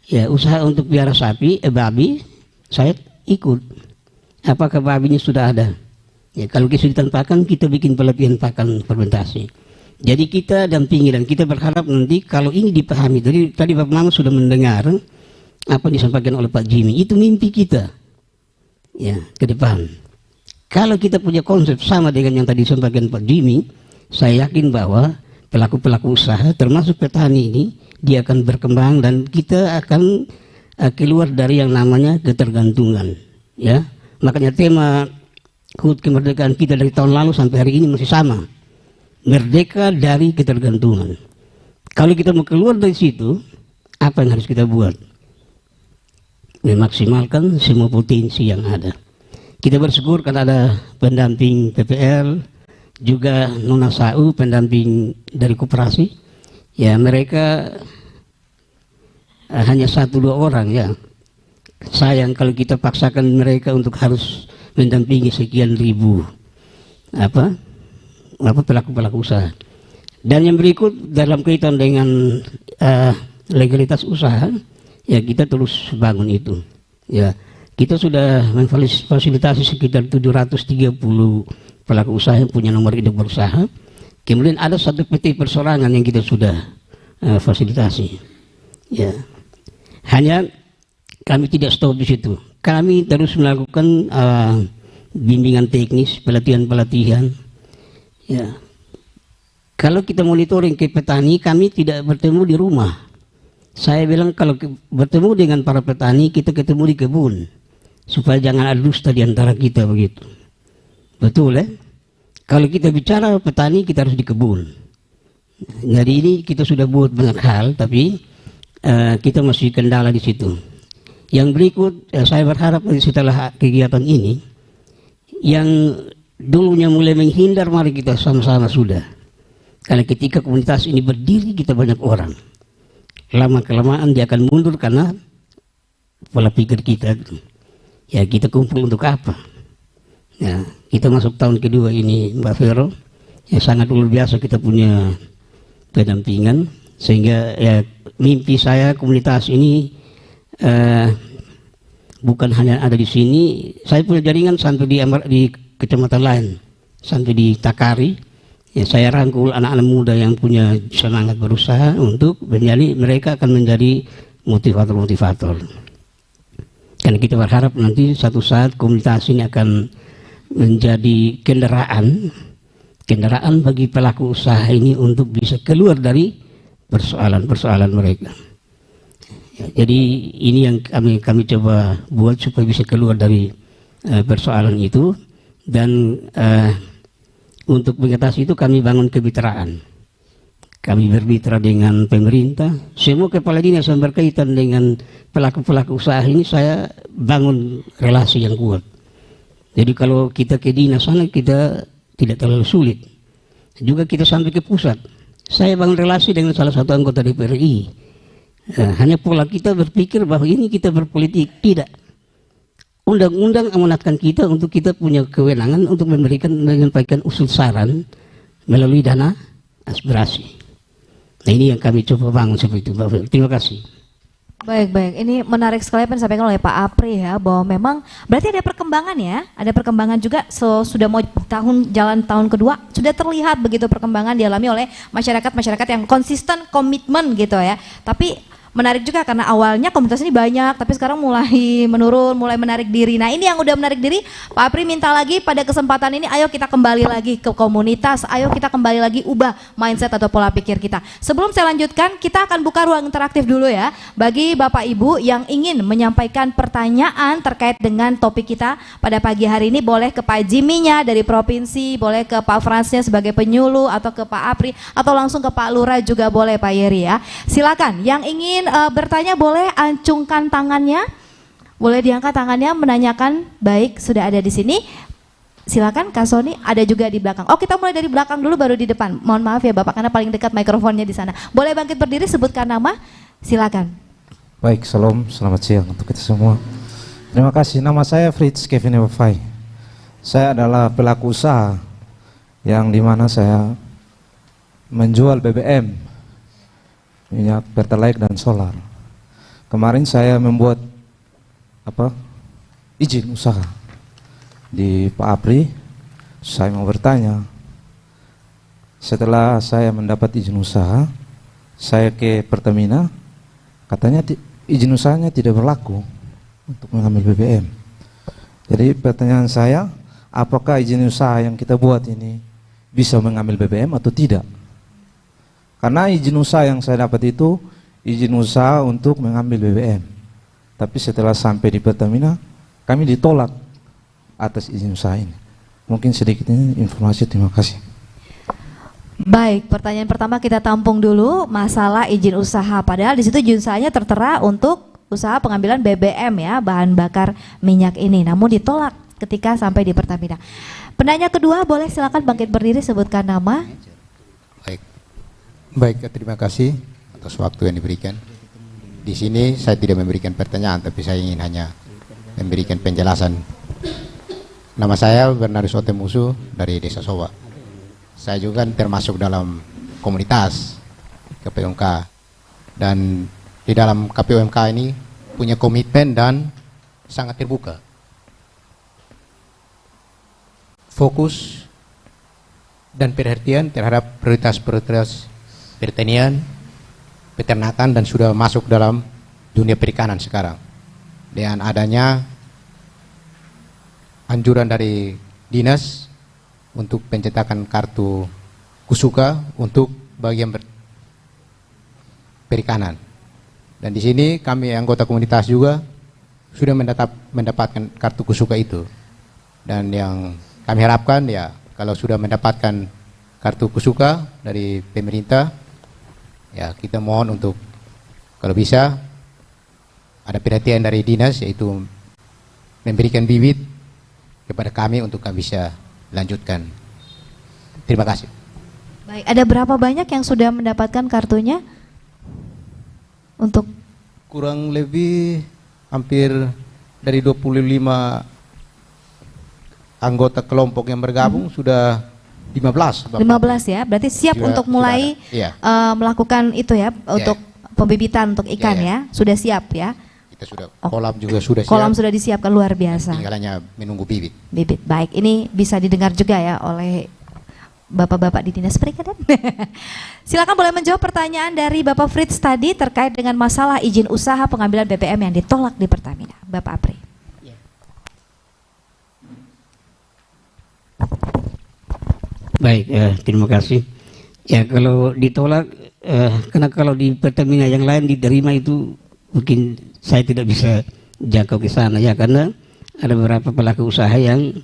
Ya, usaha untuk piara sapi, babi, saya ikut. Apakah babinya sudah ada? Ya, kalau kesulitan pakan, kita bikin pelatihan pakan fermentasi. Jadi kita dampingi dan kita berharap nanti kalau ini dipahami. Tadi Bapak Mama sudah mendengar apa yang disampaikan oleh Pak Jimmy. Itu mimpi kita. Ya, ke depan. Kalau kita punya konsep sama dengan yang tadi disampaikan Pak Jimmy, saya yakin bahwa pelaku-pelaku usaha termasuk petani ini dia akan berkembang dan kita akan keluar dari yang namanya ketergantungan. Ya, makanya tema HUT kemerdekaan kita dari tahun lalu sampai hari ini masih sama, merdeka dari ketergantungan. Kalau kita mau keluar dari situ, apa yang harus kita buat? Memaksimalkan semua potensi yang ada. Kita bersyukur karena ada pendamping PPL, juga Nona Sau, pendamping dari koperasi. Ya, mereka hanya 1-2 orang ya. Sayang kalau kita paksakan mereka untuk harus mendampingi sekian ribu pelaku-pelaku usaha. Dan yang berikut dalam kaitan dengan legalitas usaha, ya kita terus bangun itu. Ya. Kita sudah memfasilitasi sekitar 730 pelaku usaha yang punya nomor induk berusaha. Kemudian ada satu PT persorangan yang kita sudah fasilitasi. Ya. Hanya kami tidak stop di situ. Kami terus melakukan bimbingan teknis, pelatihan-pelatihan. Ya. Kalau kita monitoring ke petani, kami tidak bertemu di rumah. Saya bilang kalau bertemu dengan para petani, kita ketemu di kebun. Supaya jangan ada dusta di antara kita begitu. Betul ya? Kalau kita bicara petani, kita harus di kebun. Jadi ini kita sudah buat banyak hal, tapi kita masih kendala di situ. Yang berikut, saya berharap setelah kegiatan ini, yang dulunya mulai menghindar, mari kita sama-sama sudah. Karena ketika komunitas ini berdiri, kita banyak orang. Lama-kelamaan dia akan mundur karena pola pikir kita. Ya, kita kumpul untuk apa? Ya, kita masuk tahun kedua ini, Mbak Vero. Ya, sangat luar biasa kita punya pendampingan. Sehingga ya, mimpi saya komunitas ini bukan hanya ada di sini. Saya punya jaringan sampai di kecamatan lain, sampai di Takari. Ya, saya rangkul anak-anak muda yang punya semangat berusaha untuk menjadi, mereka akan menjadi motivator-motivator. Karena kita berharap nanti satu saat komunitas ini akan menjadi kendaraan bagi pelaku usaha ini untuk bisa keluar dari persoalan-persoalan mereka. Ya, jadi ini yang kami coba buat supaya bisa keluar dari persoalan itu, dan untuk mengatasi itu kami bangun kemitraan. kami bermitra dengan pemerintah, semua kepala dinas yang berkaitan dengan pelaku-pelaku usaha ini saya bangun relasi yang kuat. Jadi kalau kita ke dinas sana kita tidak terlalu sulit. Juga kita sampai ke pusat. Saya bangun relasi dengan salah satu anggota DPR RI. Hanya pola kita berpikir bahwa ini kita berpolitik. Tidak. Undang-undang amanatkan kita untuk kita punya kewenangan untuk menyampaikan usul saran melalui dana aspirasi. Nah ini yang kami coba bangun seperti itu. Terima kasih. Baik. Ini menarik sekali apa yang disampaikan oleh Pak Apri ya, bahwa memang berarti ada perkembangan ya, ada perkembangan juga. Sudah mau jalan tahun kedua, sudah terlihat begitu perkembangan dialami oleh masyarakat yang konsisten komitmen gitu ya. Tapi menarik juga karena awalnya komunitas ini banyak, tapi sekarang mulai menurun, mulai menarik diri. Nah ini yang udah menarik diri, Pak Apri minta lagi pada kesempatan ini, ayo kita kembali lagi ke komunitas, ayo kita kembali lagi ubah mindset atau pola pikir kita. Sebelum saya lanjutkan, kita akan buka ruang interaktif dulu ya, bagi Bapak Ibu yang ingin menyampaikan pertanyaan terkait dengan topik kita pada pagi hari ini, boleh ke Pak Jimmy-nya dari Provinsi, boleh ke Pak Fransnya sebagai penyuluh, atau ke Pak Apri, atau langsung ke Pak Lurah juga boleh Pak Yeri ya. Silakan, yang ingin bertanya boleh acungkan tangannya, boleh diangkat tangannya menanyakan. Baik, sudah ada di sini. Silakan Kak Sony, ada juga di belakang. Oh kita mulai dari belakang dulu baru di depan. Mohon maaf ya Bapak karena paling dekat mikrofonnya di sana. Boleh bangkit berdiri, sebutkan nama. Silakan. Baik, selamat siang untuk kita semua. Terima kasih. Nama saya Fritz Kevin Ewafai. Saya adalah pelaku usaha yang dimana saya menjual BBM, minyak pertalite dan solar. Kemarin saya membuat izin usaha di Pak Apri. Saya mau bertanya, setelah saya mendapat izin usaha, saya ke Pertamina, katanya izin usahanya tidak berlaku untuk mengambil BBM. Jadi pertanyaan saya, apakah izin usaha yang kita buat ini bisa mengambil BBM atau tidak? Karena izin usaha yang saya dapat itu izin usaha untuk mengambil BBM. Tapi setelah sampai di Pertamina, kami ditolak atas izin usaha ini. Mungkin sedikit ini informasi, terima kasih. Baik, pertanyaan pertama kita tampung dulu masalah izin usaha. Padahal di situ izin usahanya tertera untuk usaha pengambilan BBM ya, bahan bakar minyak ini. Namun ditolak ketika sampai di Pertamina. Penanya kedua boleh silakan bangkit berdiri, sebutkan nama. Baik, terima kasih atas waktu yang diberikan. Di sini saya tidak memberikan pertanyaan, tapi saya ingin hanya memberikan penjelasan. Nama saya Bernardus Otemusu dari Desa Sowa. Saya juga termasuk dalam komunitas KPUMK, dan di dalam KPUMK ini punya komitmen dan sangat terbuka. Fokus dan perhatian terhadap prioritas-prioritas pertanian, peternakan, dan sudah masuk dalam dunia perikanan sekarang. Dengan adanya anjuran dari dinas untuk pencetakan kartu Kusuka untuk bagian perikanan. Dan di sini kami anggota komunitas juga sudah mendapatkan kartu Kusuka itu. Dan yang kami harapkan ya, kalau sudah mendapatkan kartu Kusuka dari pemerintah, ya kita mohon untuk kalau bisa ada perhatian dari dinas, yaitu memberikan bibit kepada kami untuk kami bisa lanjutkan. Terima kasih. Baik, ada berapa banyak yang sudah mendapatkan kartunya? Untuk Kurang lebih hampir dari 25 anggota kelompok yang bergabung sudah 15 ya, berarti siap sudah, untuk mulai melakukan itu ya, untuk pembibitan untuk ikan ya, sudah siap ya. Kita sudah kolam juga sudah Kolam siap. sudah disiapkan, luar biasa. Tinggal hanya menunggu bibit. Baik, ini bisa didengar juga ya oleh bapak-bapak di dinas perikanan. Silakan boleh menjawab pertanyaan dari Bapak Fritz tadi terkait dengan masalah izin usaha pengambilan BBM yang ditolak di Pertamina, Bapak Apri. Baik, terima kasih. Ya kalau ditolak, karena kalau di Pertamina yang lain diterima itu mungkin saya tidak bisa jangkau ke sana ya, karena ada beberapa pelaku usaha yang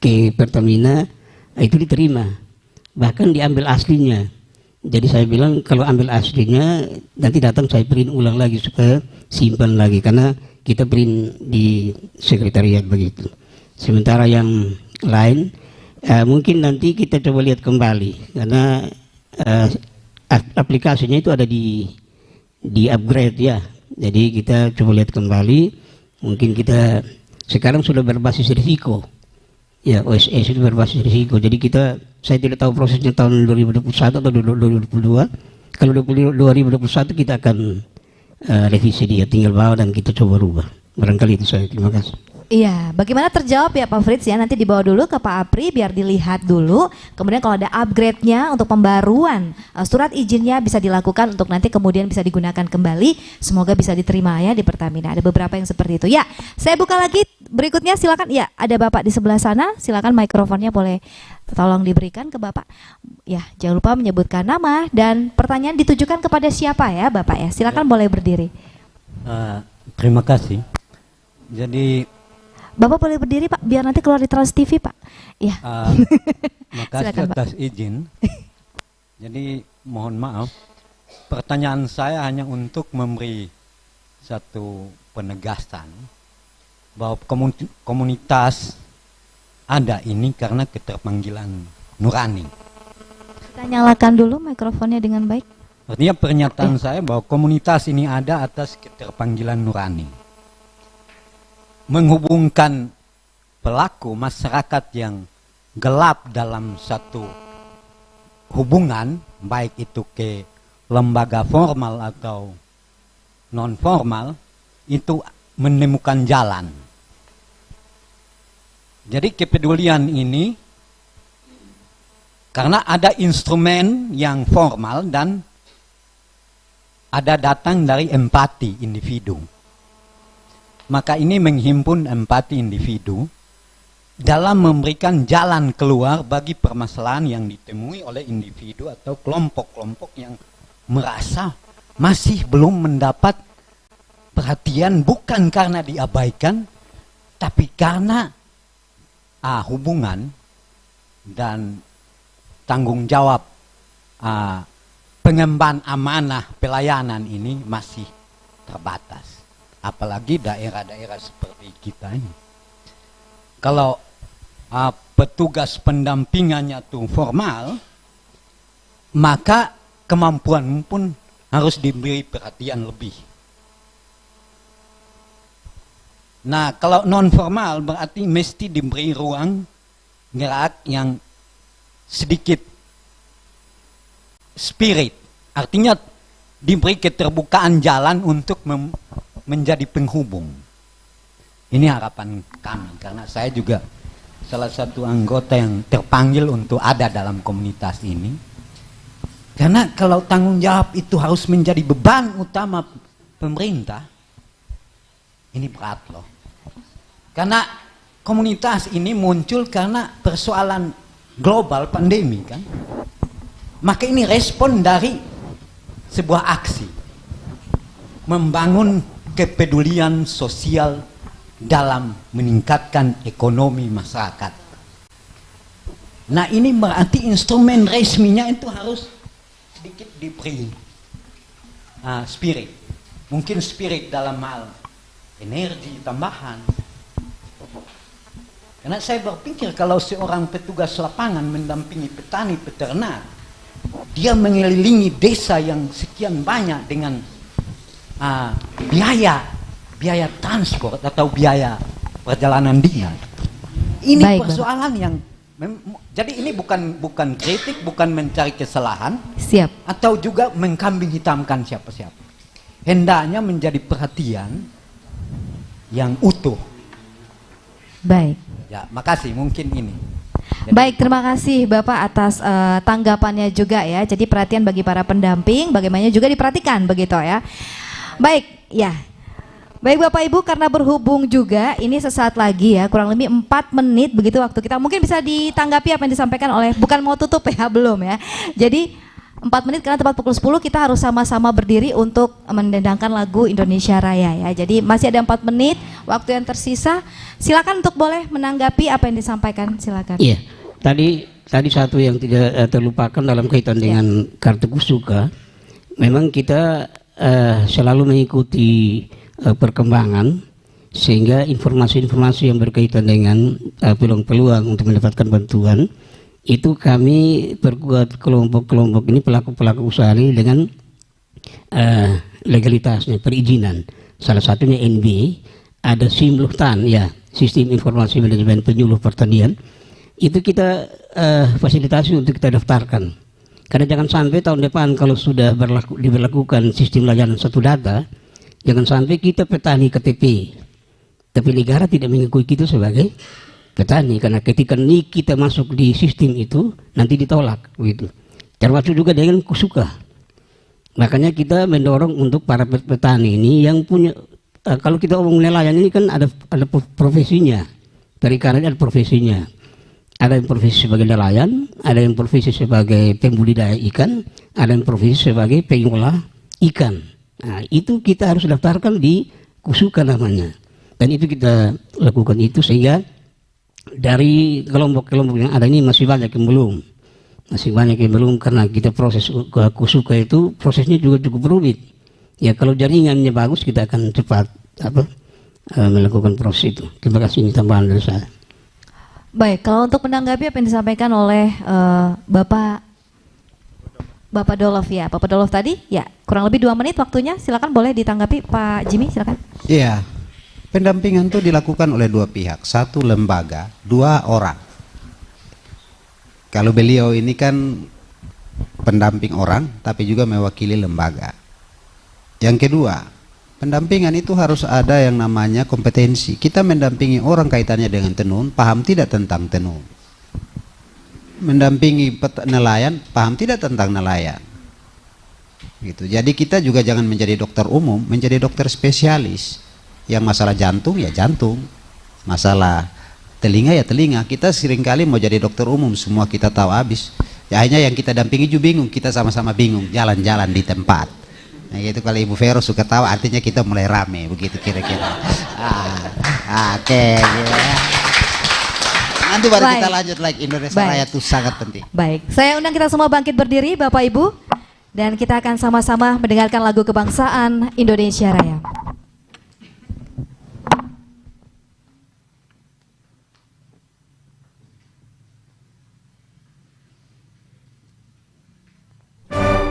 ke Pertamina itu diterima, bahkan diambil aslinya. Jadi saya bilang kalau ambil aslinya nanti datang saya print ulang lagi supaya simpan lagi, karena kita print di sekretariat begitu. Sementara yang lain mungkin nanti kita coba lihat kembali, karena aplikasinya itu ada di upgrade ya. Jadi kita coba lihat kembali, mungkin kita sekarang sudah berbasis risiko. Ya, OSS itu berbasis risiko. Jadi saya tidak tahu prosesnya tahun 2021 atau 2022. Kalau 2021 kita akan revisi dia, tinggal bawa dan kita coba rubah. Barangkali itu saya. Terima kasih. Iya, bagaimana terjawab ya Pak Fritz ya, nanti dibawa dulu ke Pak Apri biar dilihat dulu. Kemudian kalau ada upgrade-nya untuk pembaruan surat izinnya bisa dilakukan untuk nanti kemudian bisa digunakan kembali. Semoga bisa diterima ya di Pertamina. Ada beberapa yang seperti itu. Ya, saya buka lagi berikutnya, silakan. Ya, ada Bapak di sebelah sana, silakan mikrofonnya boleh tolong diberikan ke Bapak. Ya, jangan lupa menyebutkan nama dan pertanyaan ditujukan kepada siapa ya Bapak ya. Silakan boleh berdiri. Terima kasih. Jadi Bapak boleh berdiri Pak, biar nanti keluar di Trans TV Pak. Ya. Makasih Silakan, atas izin. Jadi mohon maaf, pertanyaan saya hanya untuk memberi satu penegasan bahwa komunitas ada ini karena keterpanggilan nurani. Kita nyalakan dulu mikrofonnya dengan baik. Artinya pernyataan saya bahwa komunitas ini ada atas keterpanggilan nurani. Menghubungkan pelaku masyarakat yang gelap dalam satu hubungan, baik itu ke lembaga formal atau non formal, itu menemukan jalan. Jadi kepedulian ini karena ada instrumen yang formal dan ada datang dari empati individu. Maka ini menghimpun empati individu dalam memberikan jalan keluar bagi permasalahan yang ditemui oleh individu atau kelompok-kelompok yang merasa masih belum mendapat perhatian, bukan karena diabaikan, tapi karena hubungan dan tanggung jawab pengemban amanah pelayanan ini masih terbatas. Apalagi daerah-daerah seperti kita ini. Kalau petugas pendampingannya itu formal, maka kemampuan pun harus diberi perhatian lebih. Nah, kalau non formal berarti mesti diberi ruang gerak yang sedikit spirit. Artinya diberi keterbukaan jalan untuk menjadi penghubung. Ini harapan kami, karena saya juga salah satu anggota yang terpanggil untuk ada dalam komunitas ini. Karena kalau tanggung jawab itu harus menjadi beban utama pemerintah, ini berat loh. Karena komunitas ini muncul karena persoalan global pandemi kan. Maka ini respon dari sebuah aksi membangun kepedulian sosial dalam meningkatkan ekonomi masyarakat. Nah, ini berarti instrumen resminya itu harus sedikit diberi spirit. Mungkin spirit dalam hal energi tambahan. Karena saya berpikir kalau seorang petugas lapangan mendampingi petani peternak, dia mengelilingi desa yang sekian banyak dengan biaya transport atau biaya perjalanan dinas. Ini baik, persoalan yang jadi ini bukan kritik, bukan mencari kesalahan. Siap. Atau juga mengkambing hitamkan siapa-siapa. Hendaknya menjadi perhatian yang utuh. Baik. Ya, makasih mungkin ini. Baik, terima kasih Bapak atas tanggapannya juga ya. Jadi perhatian bagi para pendamping, bagaimana juga diperhatikan begitu ya. Baik, ya. Baik Bapak Ibu, karena berhubung juga ini sesaat lagi ya, kurang lebih 4 menit begitu waktu kita. Mungkin bisa ditanggapi apa yang disampaikan oleh, bukan mau tutup ya, belum ya. Jadi 4 menit karena tepat pukul 10 kita harus sama-sama berdiri untuk mendendangkan lagu Indonesia Raya ya. Jadi masih ada 4 menit waktu yang tersisa. Silakan untuk boleh menanggapi apa yang disampaikan, silakan. Iya, tadi tadi satu yang tidak terlupakan dalam kaitan dengan kartu kusuka, memang kita selalu mengikuti perkembangan, sehingga informasi-informasi yang berkaitan dengan peluang-peluang untuk mendapatkan bantuan itu kami perkuat kelompok-kelompok ini, pelaku-pelaku usaha ini dengan legalitasnya, perizinan. Salah satunya NB, ada SIMLUHTAN, ya, Sistem Informasi Manajemen Penyuluh Pertanian. Itu kita fasilitasi untuk kita daftarkan. Karena jangan sampai tahun depan kalau sudah diberlakukan sistem layanan satu data, jangan sampai kita petani KTP, tapi negara tidak mengakui kita sebagai petani, karena ketika kita masuk di sistem itu nanti ditolak begitu. Termasuk juga dengan kusuka. Makanya kita mendorong untuk para petani ini yang punya, kalau kita ngomong nelayan ini kan ada profesinya, perikanan ada profesinya. Ada yang profesi sebagai nelayan, ada yang profesi sebagai pembudidaya ikan, ada yang profesi sebagai pengolah ikan. Nah, itu kita harus daftarkan di kusuka namanya. Dan itu kita lakukan itu, sehingga dari kelompok-kelompok yang ada ini masih banyak yang belum, karena kita proses kusuka itu prosesnya juga cukup rumit. Ya, kalau jaringannya bagus kita akan cepat melakukan proses itu. Terima kasih, ini tambahan dari saya. Baik, kalau untuk menanggapi apa yang disampaikan oleh Bapak Dolof, ya, Bapak Dolof tadi, ya, kurang lebih 2 menit waktunya, silakan boleh ditanggapi Pak Jimmy, silakan. Iya, pendampingan itu dilakukan oleh 2 pihak, 1 lembaga, 2 orang. Kalau beliau ini kan pendamping orang, tapi juga mewakili lembaga. Yang kedua, pendampingan itu harus ada yang namanya kompetensi. Kita mendampingi orang kaitannya dengan tenun, paham tidak tentang tenun. Mendampingi nelayan, paham tidak tentang nelayan. Gitu. Jadi kita juga jangan menjadi dokter umum, menjadi dokter spesialis. Yang masalah jantung ya jantung, masalah telinga ya telinga. Kita seringkali mau jadi dokter umum, semua kita tahu habis. Ya hanya yang kita dampingi juga bingung, kita sama-sama bingung, jalan-jalan di tempat. Nah gitu, kalau Ibu Vero suka tahu artinya kita mulai rame, begitu kira-kira. Oke. Nanti baru kita lanjut lagi. Indonesia Raya itu sangat penting. Baik, saya undang kita semua bangkit berdiri Bapak Ibu, dan kita akan sama-sama mendengarkan lagu kebangsaan Indonesia Raya. Salam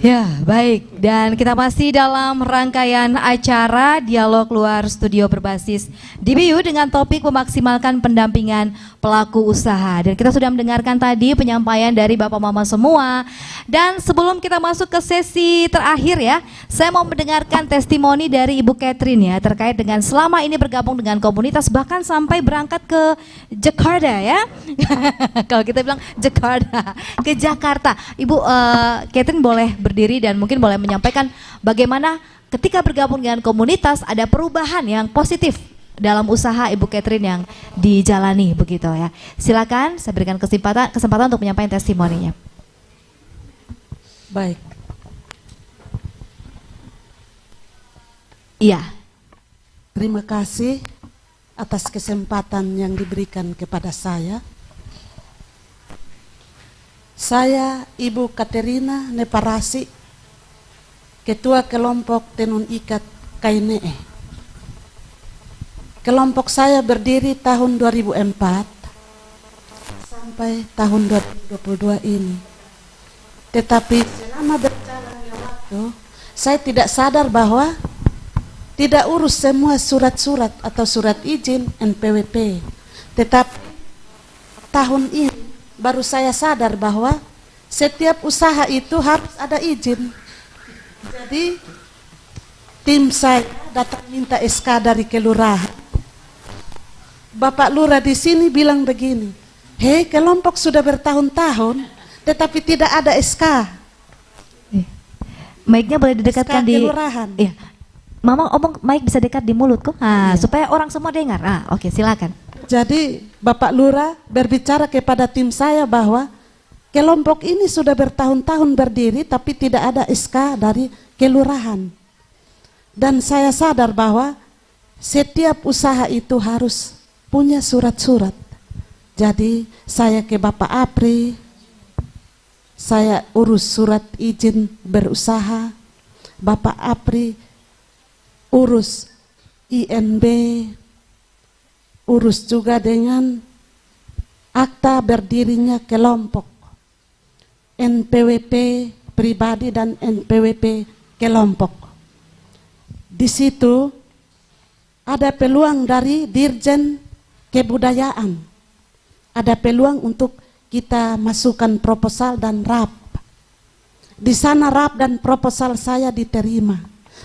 Ya, baik. Dan kita masih dalam rangkaian acara Dialog Luar Studio berbasis DBU dengan topik memaksimalkan pendampingan pelaku usaha. Dan kita sudah mendengarkan tadi penyampaian dari Bapak Mama semua. Dan sebelum kita masuk ke sesi terakhir ya, saya mau mendengarkan testimoni dari Ibu Catherine ya, terkait dengan selama ini bergabung dengan komunitas, bahkan sampai berangkat ke Jakarta ya. Kalau kita bilang Jakarta, ke Jakarta. Ibu Catherine boleh berdiri dan mungkin boleh menyampaikan bagaimana ketika bergabung dengan komunitas ada perubahan yang positif dalam usaha Ibu Catherine yang dijalani begitu ya. Silakan saya berikan kesempatan untuk menyampaikan testimoninya. Baik. Iya. Terima kasih atas kesempatan yang diberikan kepada saya. Saya Ibu Katerina Neparasi, Ketua Kelompok Tenun Ikat KNE. Kelompok saya berdiri tahun 2004 sampai tahun 2022 ini. Tetapi selama berjalannya waktu, saya tidak sadar bahwa tidak urus semua surat-surat atau surat izin NPWP. Tetapi tahun ini baru saya sadar bahwa setiap usaha itu harus ada izin. Jadi tim saya datang minta SK dari kelurahan. Bapak Lurah di sini bilang begini, hei kelompok sudah bertahun-tahun tetapi tidak ada SK. Mic-nya boleh didekatkan SK di kelurahan. Iya. Mama omong mic bisa dekat di mulutku. Supaya orang semua dengar. Oke, silakan. Jadi Bapak Lurah berbicara kepada tim saya bahwa kelompok ini sudah bertahun-tahun berdiri tapi tidak ada SK dari kelurahan. Dan saya sadar bahwa setiap usaha itu harus punya surat-surat. Jadi saya ke Bapak Apri, saya urus surat izin berusaha. Bapak Apri urus INB, urus juga dengan akta berdirinya kelompok, NPWP pribadi dan NPWP kelompok. Di situ ada peluang dari Dirjen Kebudayaan, ada peluang untuk kita masukkan proposal dan RAP. Di sana RAP dan proposal saya diterima,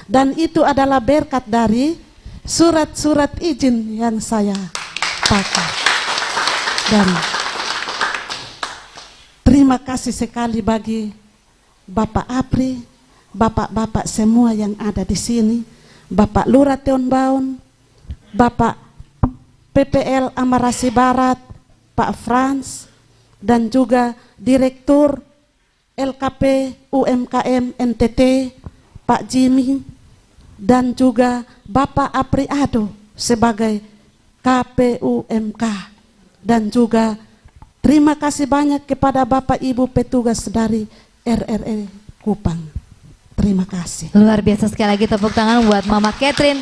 dan itu adalah berkat dari surat-surat izin yang saya pakai. Dan terima kasih sekali bagi Bapak Apri, Bapak-bapak semua yang ada di sini, Bapak Lurah Teonbaun, Bapak PPL Amarasi Barat, Pak Frans, dan juga Direktur LKP UMKM NTT, Pak Jimmy, dan juga Bapak Apriado sebagai KPUMK, dan juga terima kasih banyak kepada Bapak Ibu petugas dari RRE Kupang. Terima kasih. Luar biasa, sekali lagi tepuk tangan buat Mama Catherine.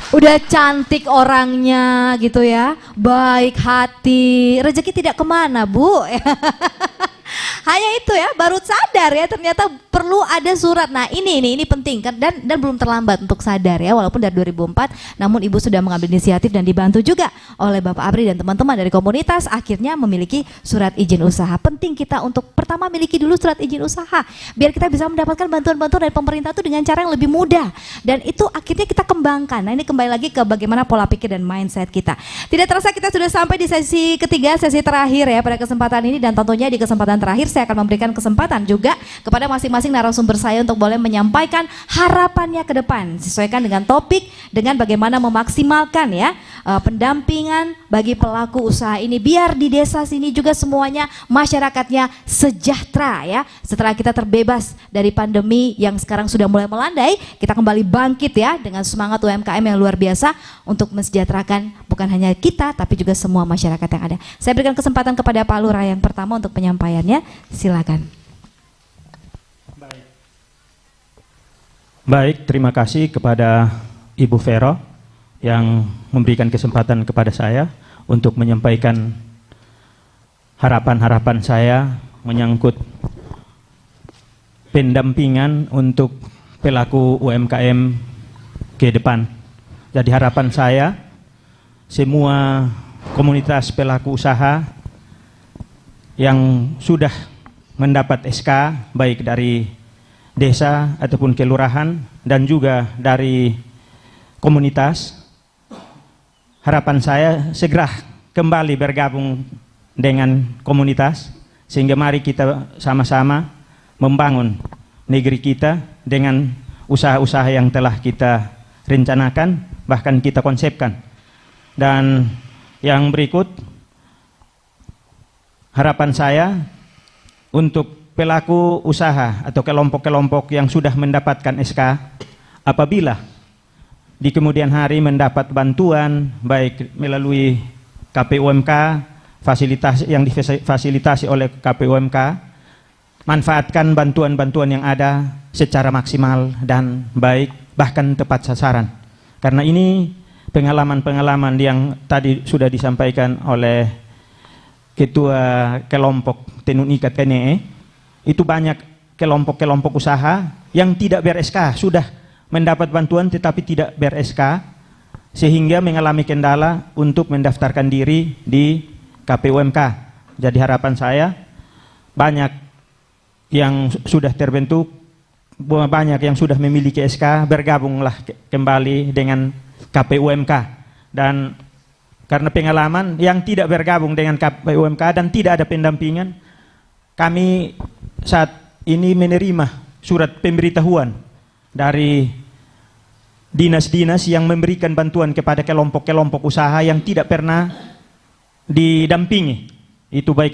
Udah cantik orangnya gitu ya, baik hati, rezeki tidak kemana Bu. Hanya itu ya, baru sadar ya ternyata perlu ada surat. Nah ini penting kan, dan belum terlambat untuk sadar ya, walaupun dari 2004 namun Ibu sudah mengambil inisiatif dan dibantu juga oleh Bapak Apri dan teman-teman dari komunitas, akhirnya memiliki surat izin usaha. Penting kita untuk pertama miliki dulu surat izin usaha biar kita bisa mendapatkan bantuan-bantuan dari pemerintah itu dengan cara yang lebih mudah, dan itu akhirnya kita kembangkan. Nah ini kembali lagi ke bagaimana pola pikir dan mindset kita. Tidak terasa kita sudah sampai di sesi ketiga, sesi terakhir ya pada kesempatan ini, dan tentunya di kesempatan terakhir saya akan memberikan kesempatan juga kepada masing-masing narasumber saya untuk boleh menyampaikan harapannya ke depan sesuaikan dengan topik, dengan bagaimana memaksimalkan ya pendampingan bagi pelaku usaha ini biar di desa sini juga semuanya masyarakatnya sejahtera ya. Setelah kita terbebas dari pandemi yang sekarang sudah mulai melandai, kita kembali bangkit ya dengan semangat UMKM yang luar biasa untuk mensejahterakan bukan hanya kita tapi juga semua masyarakat yang ada. Saya berikan kesempatan kepada Pak Lurah yang pertama untuk penyampaiannya. Silakan. Baik, terima kasih kepada Ibu Vero yang memberikan kesempatan kepada saya untuk menyampaikan harapan-harapan saya menyangkut pendampingan untuk pelaku UMKM ke depan. Jadi harapan saya semua komunitas pelaku usaha yang sudah mendapat SK baik dari desa ataupun kelurahan dan juga dari komunitas, harapan saya segera kembali bergabung dengan komunitas sehingga mari kita sama-sama membangun negeri kita dengan usaha-usaha yang telah kita rencanakan bahkan kita konsepkan. Dan yang berikut, harapan saya untuk pelaku usaha atau kelompok-kelompok yang sudah mendapatkan SK, apabila di kemudian hari mendapat bantuan baik melalui KPUMK, fasilitas yang difasilitasi oleh KPUMK, manfaatkan bantuan-bantuan yang ada secara maksimal dan baik, bahkan tepat sasaran. Karena ini pengalaman-pengalaman yang tadi sudah disampaikan oleh Ketua Kelompok Tenun Ikat KNE, itu banyak kelompok-kelompok usaha yang tidak ber-SK, sudah mendapat bantuan tetapi tidak ber-SK, sehingga mengalami kendala untuk mendaftarkan diri di KPUMK. Jadi harapan saya banyak yang sudah terbentuk, banyak yang sudah memiliki SK, bergabunglah kembali dengan KPUMK. Dan karena pengalaman yang tidak bergabung dengan KPUMK dan tidak ada pendampingan, kami saat ini menerima surat pemberitahuan dari dinas-dinas yang memberikan bantuan kepada kelompok-kelompok usaha yang tidak pernah didampingi. Itu baik